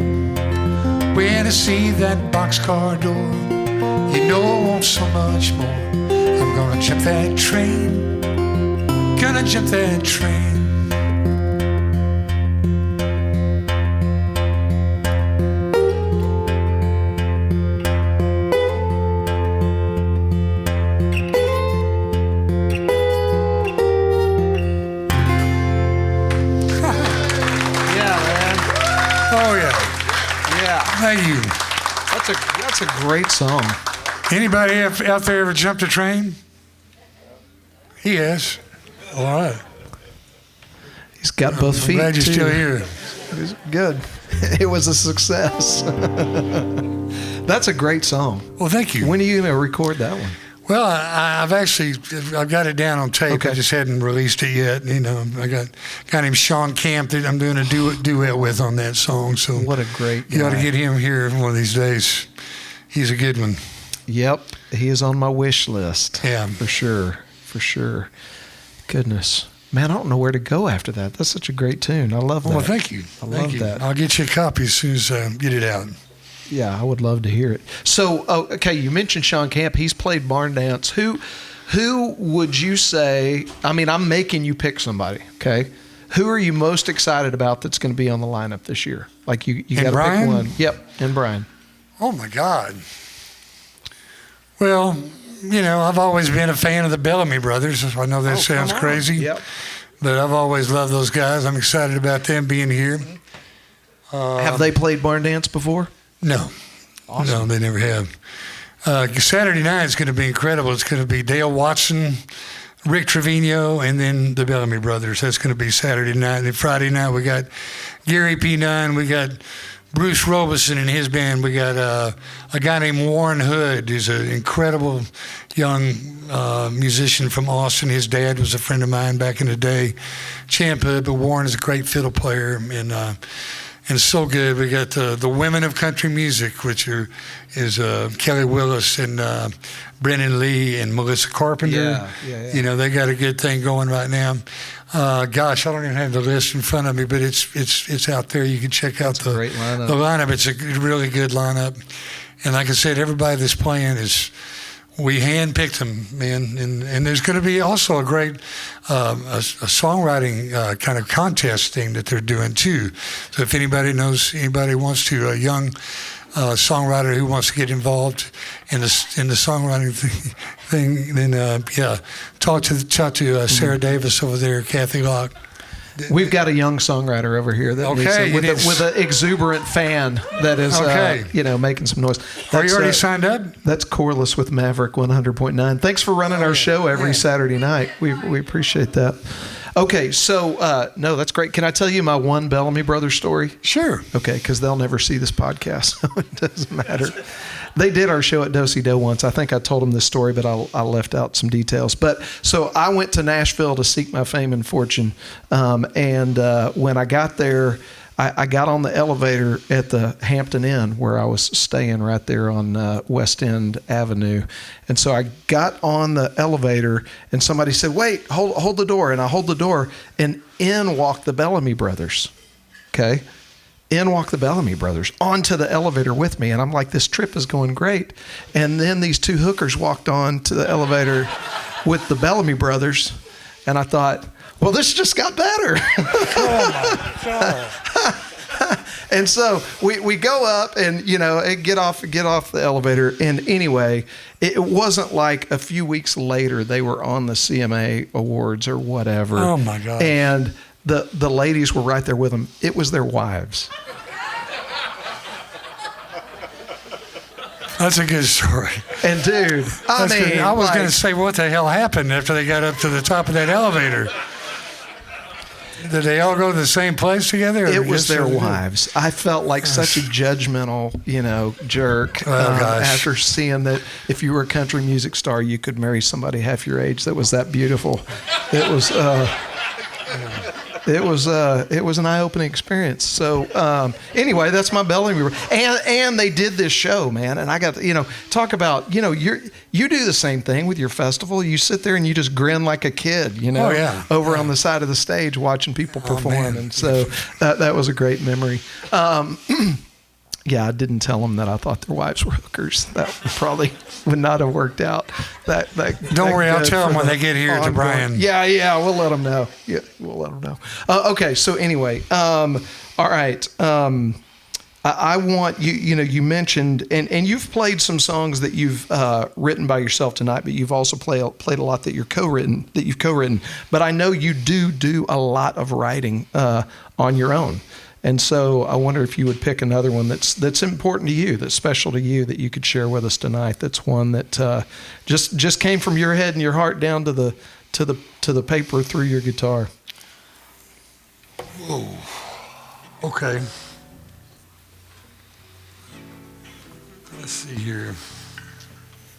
When I see that boxcar door, you know I want so much more. I'm gonna jump that train. Gonna jump that train. Thank you. That's a great song. Anybody out there ever jumped a train? He has. All right. He's got both feet. Glad you're still here. Good. It was a success. That's a great song. Well, thank you. When are you going to record that one? Well, I've got it down on tape. Okay. I just hadn't released it yet. You know, I got a guy named Sean Camp that I'm doing a duet with on that song. So what a great guy. You ought to get him here one of these days. He's a good one. Yep, he is on my wish list. Yeah, for sure. Goodness, man, I don't know where to go after that. That's such a great tune. I love that. Well, thank you. I love that. I'll get you a copy as soon as I get it out. Yeah, I would love to hear it. So, okay, you mentioned Sean Camp. He's played barn dance. Who would you say? I mean, I'm making you pick somebody. Okay, who are you most excited about that's going to be on the lineup this year? Like you got to pick one. Yep, and Brian. Oh my God. Well, I've always been a fan of the Bellamy Brothers. I know that sounds crazy. Yep. But I've always loved those guys. I'm excited about them being here. Have they played barn dance before? No. Awesome. No, they never have. Saturday night is going to be incredible. It's going to be Dale Watson, Rick Trevino, and then the Bellamy Brothers. That's going to be Saturday night. And then Friday night we got Gary P. Nunn. We got Bruce Robeson and his band. We got a guy named Warren Hood, who's an incredible young musician from Austin. His dad was a friend of mine back in the day, Champ Hood. But Warren is a great fiddle player and so good. We got the Women of Country Music, which is Kelly Willis and Brennan Lee and Melissa Carpenter. Yeah. They got a good thing going right now. Gosh, I don't even have the list in front of me, but it's out there. You can check out the lineup. It's a really good lineup. And like I said, everybody that's playing we handpicked them, man. And there's going to be also a great a songwriting kind of contest thing that they're doing too. So if anybody wants to, a young songwriter who wants to get involved in the songwriting thing, then talk to Sarah Davis over there, Kathy Locke. We've got a young songwriter over here that with an exuberant fan that is making some noise. Are you already signed up? That's Corliss with Maverick 100.9. Thanks for running our show every Saturday night. We appreciate that. Okay, so no, that's great. Can I tell you my one Bellamy Brothers story? Sure. Okay, because they'll never see this podcast, so it doesn't matter. They did our show at Do-Si-Do once. I think I told them this story, but I left out some details. But so I went to Nashville to seek my fame and fortune, and when I got there, I got on the elevator at the Hampton Inn where I was staying right there on West End Avenue. And so I got on the elevator and somebody said, wait, hold the door. And I hold the door and in walk the Bellamy Brothers. Okay. In walk the Bellamy Brothers onto the elevator with me. And I'm like, this trip is going great. And then these two hookers walked on to the elevator with the Bellamy Brothers. And I thought, well, this just got better. Oh my God. And so we go up and, get off the elevator. And anyway, it wasn't like a few weeks later they were on the CMA Awards or whatever. Oh my God. And the ladies were right there with them. It was their wives. That's a good story. And dude, I was going to say, what the hell happened after they got up to the top of that elevator? Did they all go to the same place together? It was their wives. I felt like such a judgmental, jerk after seeing that if you were a country music star, you could marry somebody half your age that was that beautiful. It was an eye-opening experience. So anyway, that's my Bellamy. And they did this show, man. And I got talk about you do the same thing with your festival. You sit there and you just grin like a kid, over on the side of the stage watching people perform. And so that was a great memory. Yeah, I didn't tell them that I thought their wives were hookers. That probably would not have worked out. Don't worry, I'll tell them when they get here to Brian. Yeah, we'll let them know. Yeah, we'll let them know. Okay, so anyway, all right. I want you. You mentioned and you've played some songs that you've written by yourself tonight, but you've also played a lot that you've co-written. But I know you do a lot of writing on your own. And so I wonder if you would pick another one that's important to you, that's special to you, that you could share with us tonight. That's one that just came from your head and your heart down to the paper through your guitar. Whoa. Okay. Let's see here.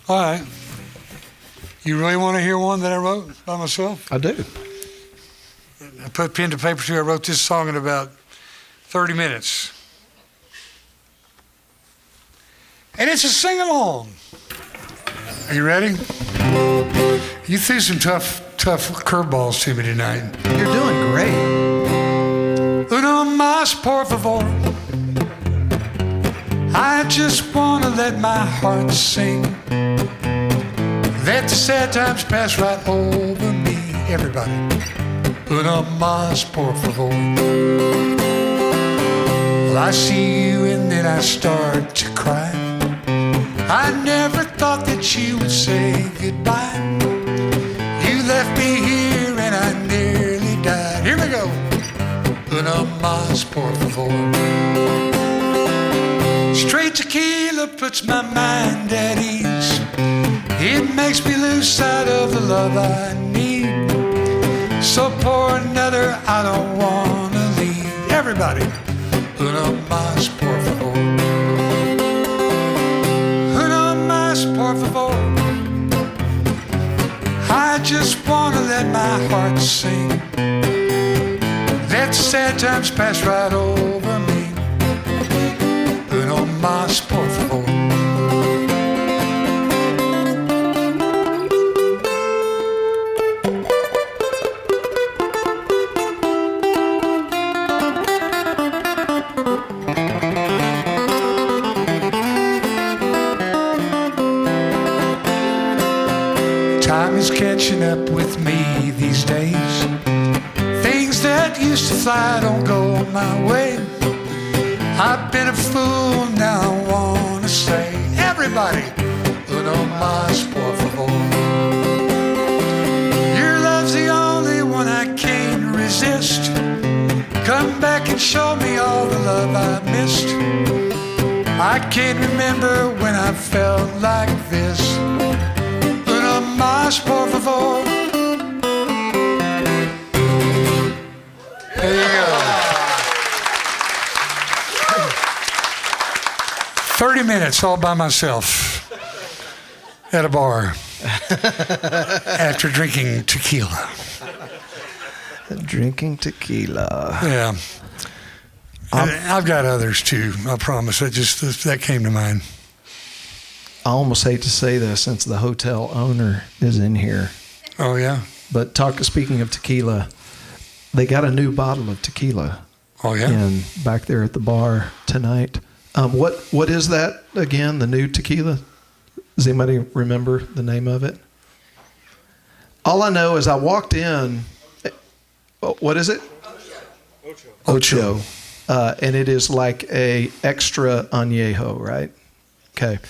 All right. You really want to hear one that I wrote by myself? I do. I put pen to paper too. I wrote this song in about 30 minutes. And it's a sing-along. Are you ready? You threw some tough curveballs to me tonight. You're doing great. Uno más, por favor. I just wanna let my heart sing. Let the sad times pass right over me. Everybody, una más, por favor. Well, I see you and then I start to cry. I never thought that you would say goodbye. You left me here and I nearly died. Here we go. Una más, por favor. Straight tequila puts my mind at ease. It makes me lose sight of the love I need. So pour another, I don't wanna leave. Everybody, una más, por favor. Una más, por favor. I just wanna let my heart sing. Let the sad times pass right over me. Una más, por favor. Time is catching up with me these days. Things that used to fly don't go my way. I've been a fool, now I wanna say, everybody, uno más, por favor. Your love's the only one I can't resist. Come back and show me all the love I missed. I can't remember when I felt like this. Uno más, por favor. There you go. 30 minutes all by myself at a bar after drinking tequila. Drinking tequila. Yeah. I've got others too, I promise. That came to mind. I almost hate to say this since the hotel owner is in here. Oh, yeah? But speaking of tequila, they got a new bottle of tequila. Oh, yeah? And back there at the bar tonight. What is that again, the new tequila? Does anybody remember the name of it? All I know is I walked in. What is it? Ocho. And it is like a extra añejo, right? Okay.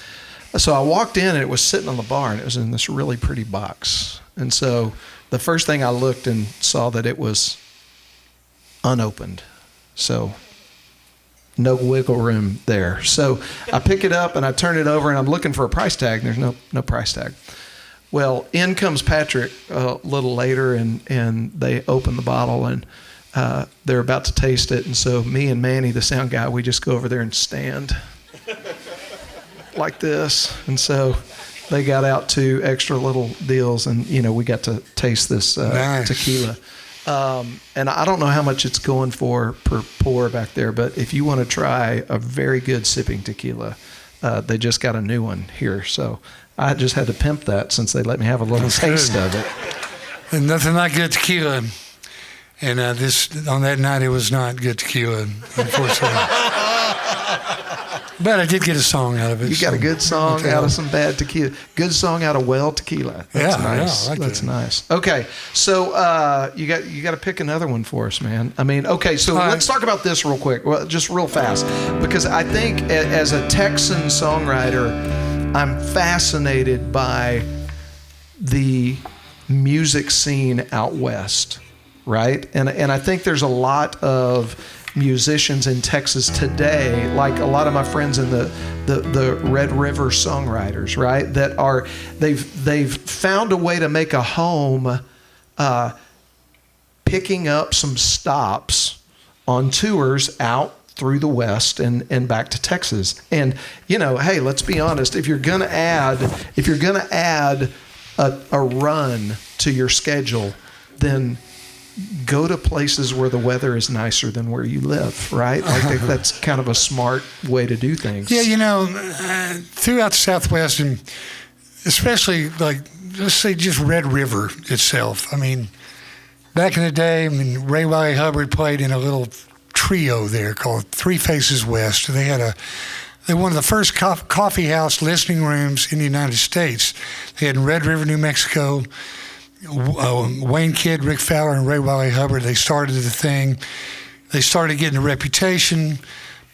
So I walked in and it was sitting on the bar and it was in this really pretty box. And so the first thing I looked and saw that it was unopened. So no wiggle room there. So I pick it up and I turn it over and I'm looking for a price tag. And there's no price tag. Well, in comes Patrick a little later and they open the bottle and they're about to taste it. And so me and Manny, the sound guy, we just go over there and stand like this. And so they got out 2 extra little deals and, we got to taste this nice. Tequila. And I don't know how much it's going for per pour back there, but if you want to try a very good sipping tequila, they just got a new one here. So I just had to pimp that since they let me have a little taste of it. And nothing like good tequila. And on that night, it was not good tequila, unfortunately. But I did get a song out of it. You got a good song out of some bad tequila. Good song out of well tequila. That's nice. Yeah, I like That's that. nice. Okay, so you got to pick another one for us, man. I mean, okay, so let's talk about this real quick, well, just real fast, because I think as a Texan songwriter, I'm fascinated by the music scene out west, right? And I think there's a lot of musicians in Texas today, like a lot of my friends in the Red River songwriters, right? That are they've found a way to make a home, picking up some stops on tours out through the West and back to Texas. And hey, let's be honest. If you're gonna add a run to your schedule, then go to places where the weather is nicer than where you live, right? Like that's kind of a smart way to do things. Yeah, throughout the Southwest, and especially let's say just Red River itself. I mean, back in the day, Ray Hubbard played in a little trio there called Three Faces West. They had They're one of the first coffee house listening rooms in the United States. They had in Red River, New Mexico. Wayne Kidd, Rick Fowler, and Ray Wiley Hubbard, they started the thing. They started getting a reputation.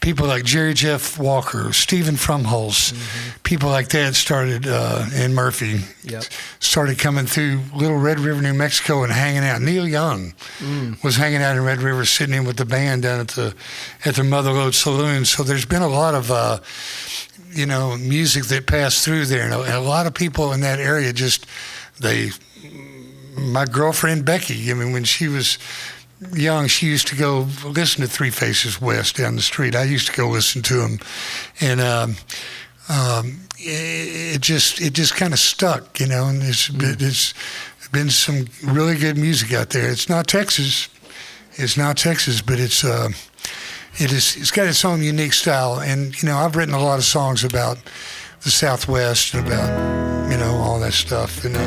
People like Jerry Jeff Walker, Stephen Frumholz, people like that started, and Murphy, started coming through Little Red River, New Mexico, and hanging out. Neil Young was hanging out in Red River, sitting in with the band down at the Motherlode Saloon. So there's been a lot of, music that passed through there, and a lot of people in that area my girlfriend Becky, when she was young, she used to go listen to Three Faces West down the street. I used to go listen to them, and it just kind of stuck, and it's been some really good music out there. It's not Texas, but it's got its own unique style. And I've written a lot of songs about the Southwest and about all that stuff, and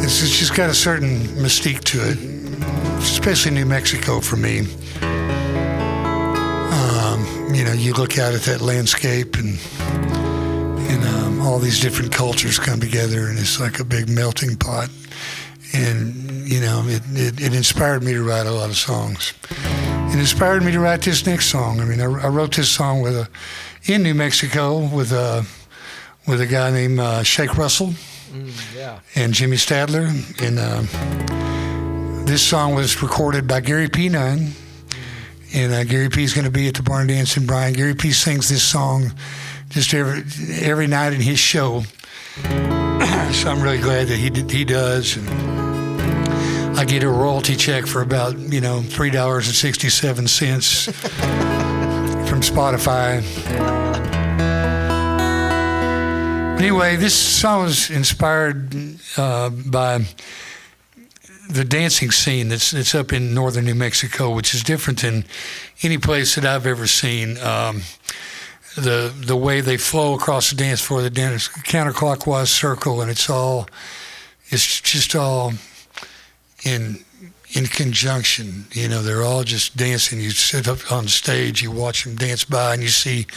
it's just got a certain mystique to it, especially New Mexico for me. You look out at that landscape and all these different cultures come together, and it's like a big melting pot. And, it inspired me to write a lot of songs. It inspired me to write this next song. I wrote this song in New Mexico with a guy named Shake Russell. And Jimmy Stadler, and this song was recorded by Gary P. Nunn, and Gary P. is going to be at the Barn Dance in Bryan. Gary P. sings this song just every night in his show, so I'm really glad that he does. And I get a royalty check for about $3.67 from Spotify. Anyway, this song was inspired by the dancing scene that's up in northern New Mexico, which is different than any place that I've ever seen. The way they flow across the dance floor, the dance counterclockwise circle, and it's just all in conjunction. They're all just dancing. You sit up on stage, you watch them dance by, and you see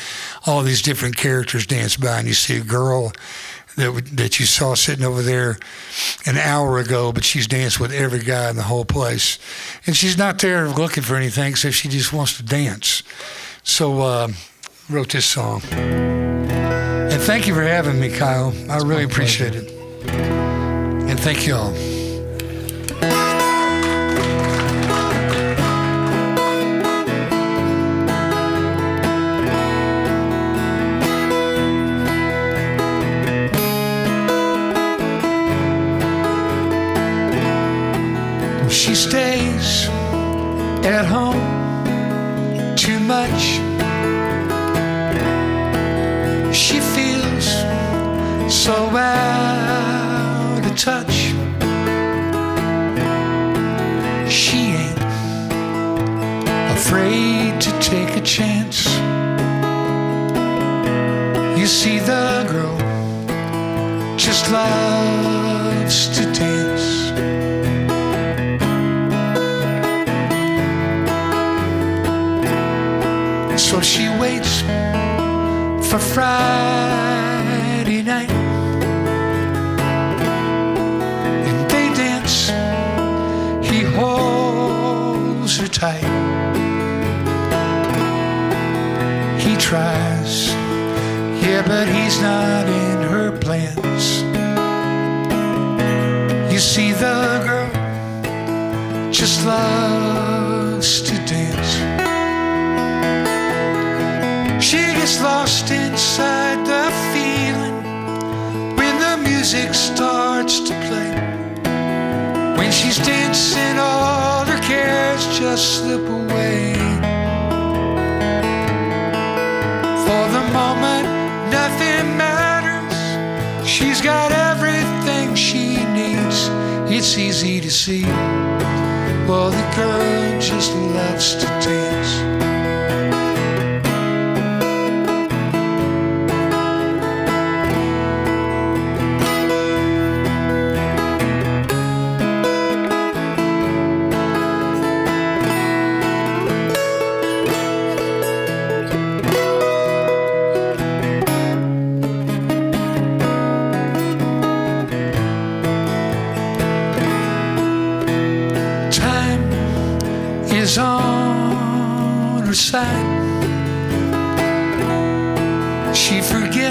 all these different characters dance by, and you see a girl that you saw sitting over there an hour ago, but she's danced with every guy in the whole place. And she's not there looking for anything, so she just wants to dance. So wrote this song. And thank you for having me, Kyle. I really appreciate it. And thank you all. She stays at home too much. She feels so out of touch. She ain't afraid to take a chance. You see, the girl just loves to dance. So she waits for Friday night, and they dance. He holds her tight. He tries, yeah, but he's not in her plans. You see, the girl just loves to dance. She gets lost inside the feeling when the music starts to play. When she's dancing, all her cares just slip away. For the moment, nothing matters. She's got everything she needs. It's easy to see. Well, the girl just loves to dance.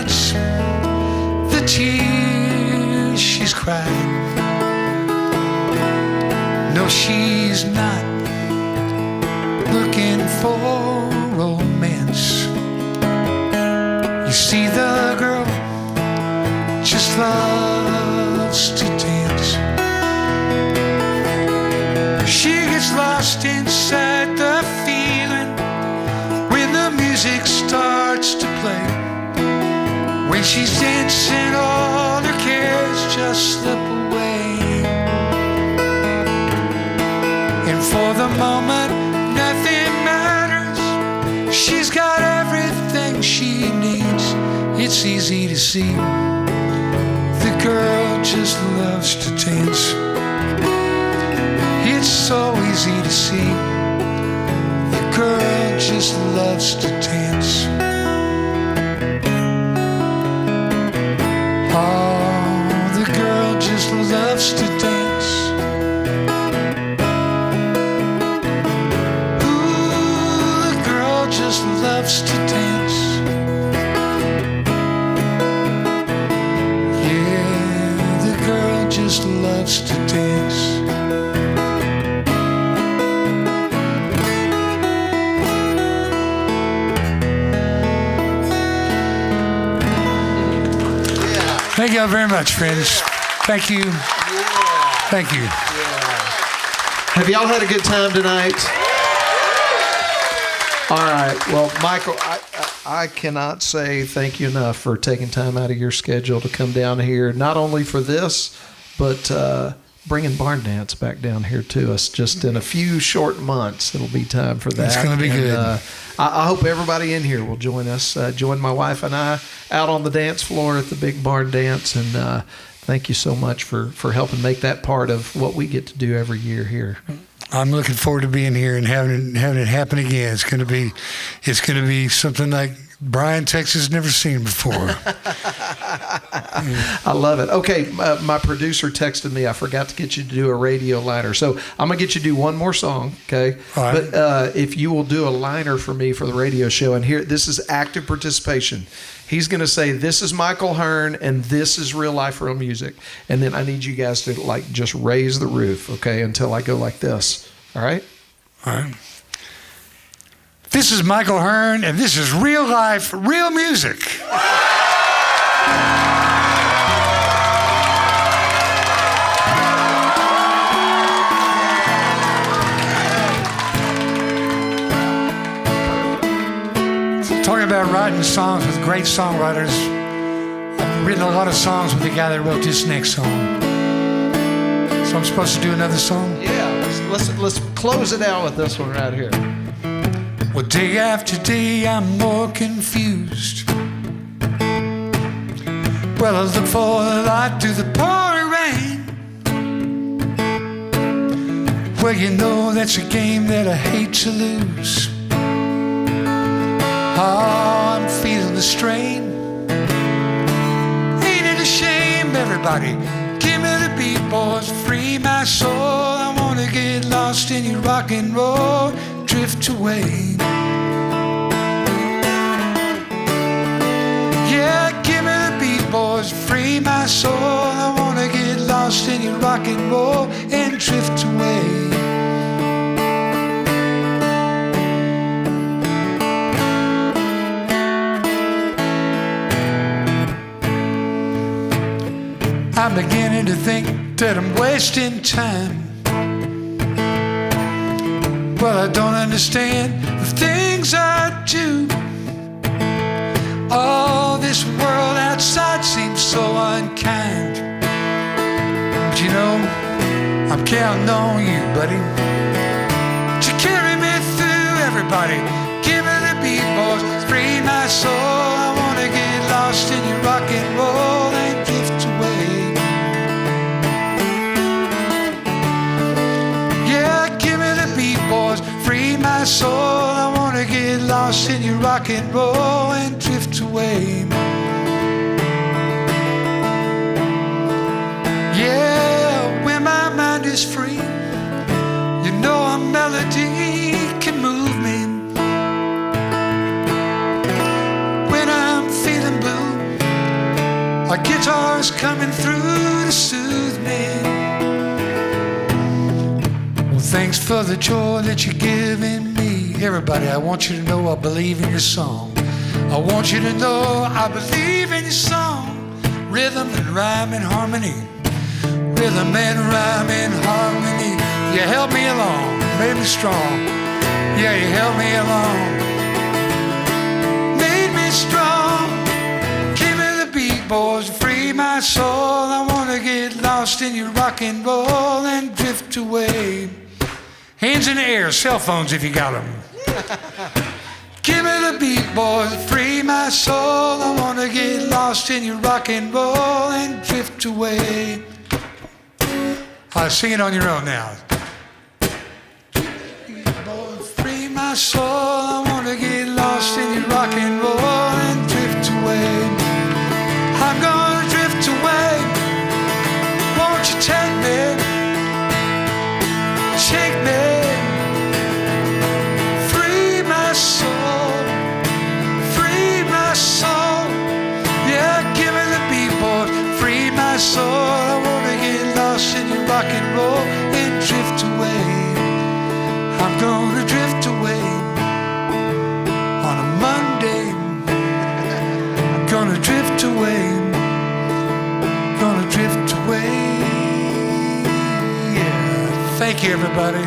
dance, the tears she's cried. No, she's not looking for romance. You see, the girl just loves to dance. She gets lost inside the feeling when the music starts to play. When she's dancing, all her cares just slip away. And for the moment, nothing matters. She's got everything she needs. It's easy to see the girl just loves to dance. It's so easy to see the girl just loves to dance. Oh, the girl just loves to dance. Ooh, the girl just loves to dance. Yeah, the girl just loves to dance. Thank you all very much, friends. Thank you. Thank you. Have y'all had a good time tonight? All right. Well, Michael, I cannot say thank you enough for taking time out of your schedule to come down here, not only for this, but bringing Barn Dance back down here to us. Just in a few short months, it'll be time for that. It's going to be good. I hope everybody in here will join us. Join my wife and I out on the dance floor at the Big Barn Dance. And thank you so much for helping make that part of what we get to do every year here. I'm looking forward to being here and having it happen again. It's going to be something like Bryan, Texas, never seen before. I love it. Okay, my producer texted me. I forgot to get you to do a radio liner, so I'm gonna get you to do one more song. Okay, all right. But if you will do a liner for me for the radio show, and here this is active participation. He's gonna say, "This is Michael Hearne, and this is Real Life, Real Music," and then I need you guys to like just raise the roof, okay, until I go like this. All right. All right. This is Michael Hearne, and this is Real Life, Real Music. Talking about writing songs with great songwriters, I've written a lot of songs with the guy that wrote this next song. So I'm supposed to do another song? Yeah, let's close it out with this one right here. Well, day after day, I'm more confused. Well, I look for a light through the pouring rain. Well, you know that's a game that I hate to lose. Oh, I'm feeling the strain. Ain't it a shame, everybody? Give me the beat, boys, free my soul. I wanna get lost in your rock and roll, drift away. Yeah, give me the beat, boys, free my soul. I wanna get lost in your rock and roll and drift away. I'm beginning to think that I'm wasting time. Well, I don't understand the things I do. Oh, this world outside seems so unkind. But you know, I'm counting on you, buddy, to carry me through. Everybody, give me the beat, boys, free my soul. I wanna get lost in your rock and roll and drift away. Yeah, give me the beat, boys, free my soul. I wanna get lost in your rock and roll and drift away. Yeah, when my mind is free, you know a melody can move me. When I'm feeling blue, was coming through to soothe me. Well, thanks for the joy that you're giving me. Everybody, I want you to know I believe in your song. I want you to know I believe in your song. Rhythm and rhyme and harmony. Rhythm and rhyme and harmony. You help me along, made me strong. Yeah, you help me along, made me strong. Give me the beat, boys, free my soul. I want to get lost in your rock and roll and drift away. Hands in the air, cell phones if you got them. Give me the beat, boys, free my soul. I want to get lost in your rock and roll and drift away. All right, sing it on your own now. Boys, free my soul. I want to get lost in your rock and roll and drift away. I'm gonna drift away. Won't you take me? Shake me. Free my soul. Free my soul. Yeah, give me the beat, boy. Free my soul. I wanna get lost in your rock and roll and drift away. I'm gonna drift away on a Monday. Gonna drift away. Gonna drift away. Yeah. Thank you, everybody.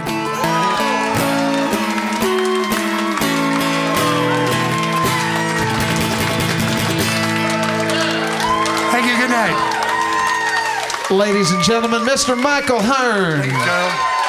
Thank you. Good night. Ladies and gentlemen, Mr. Michael Hearne. Thank you, Kyle.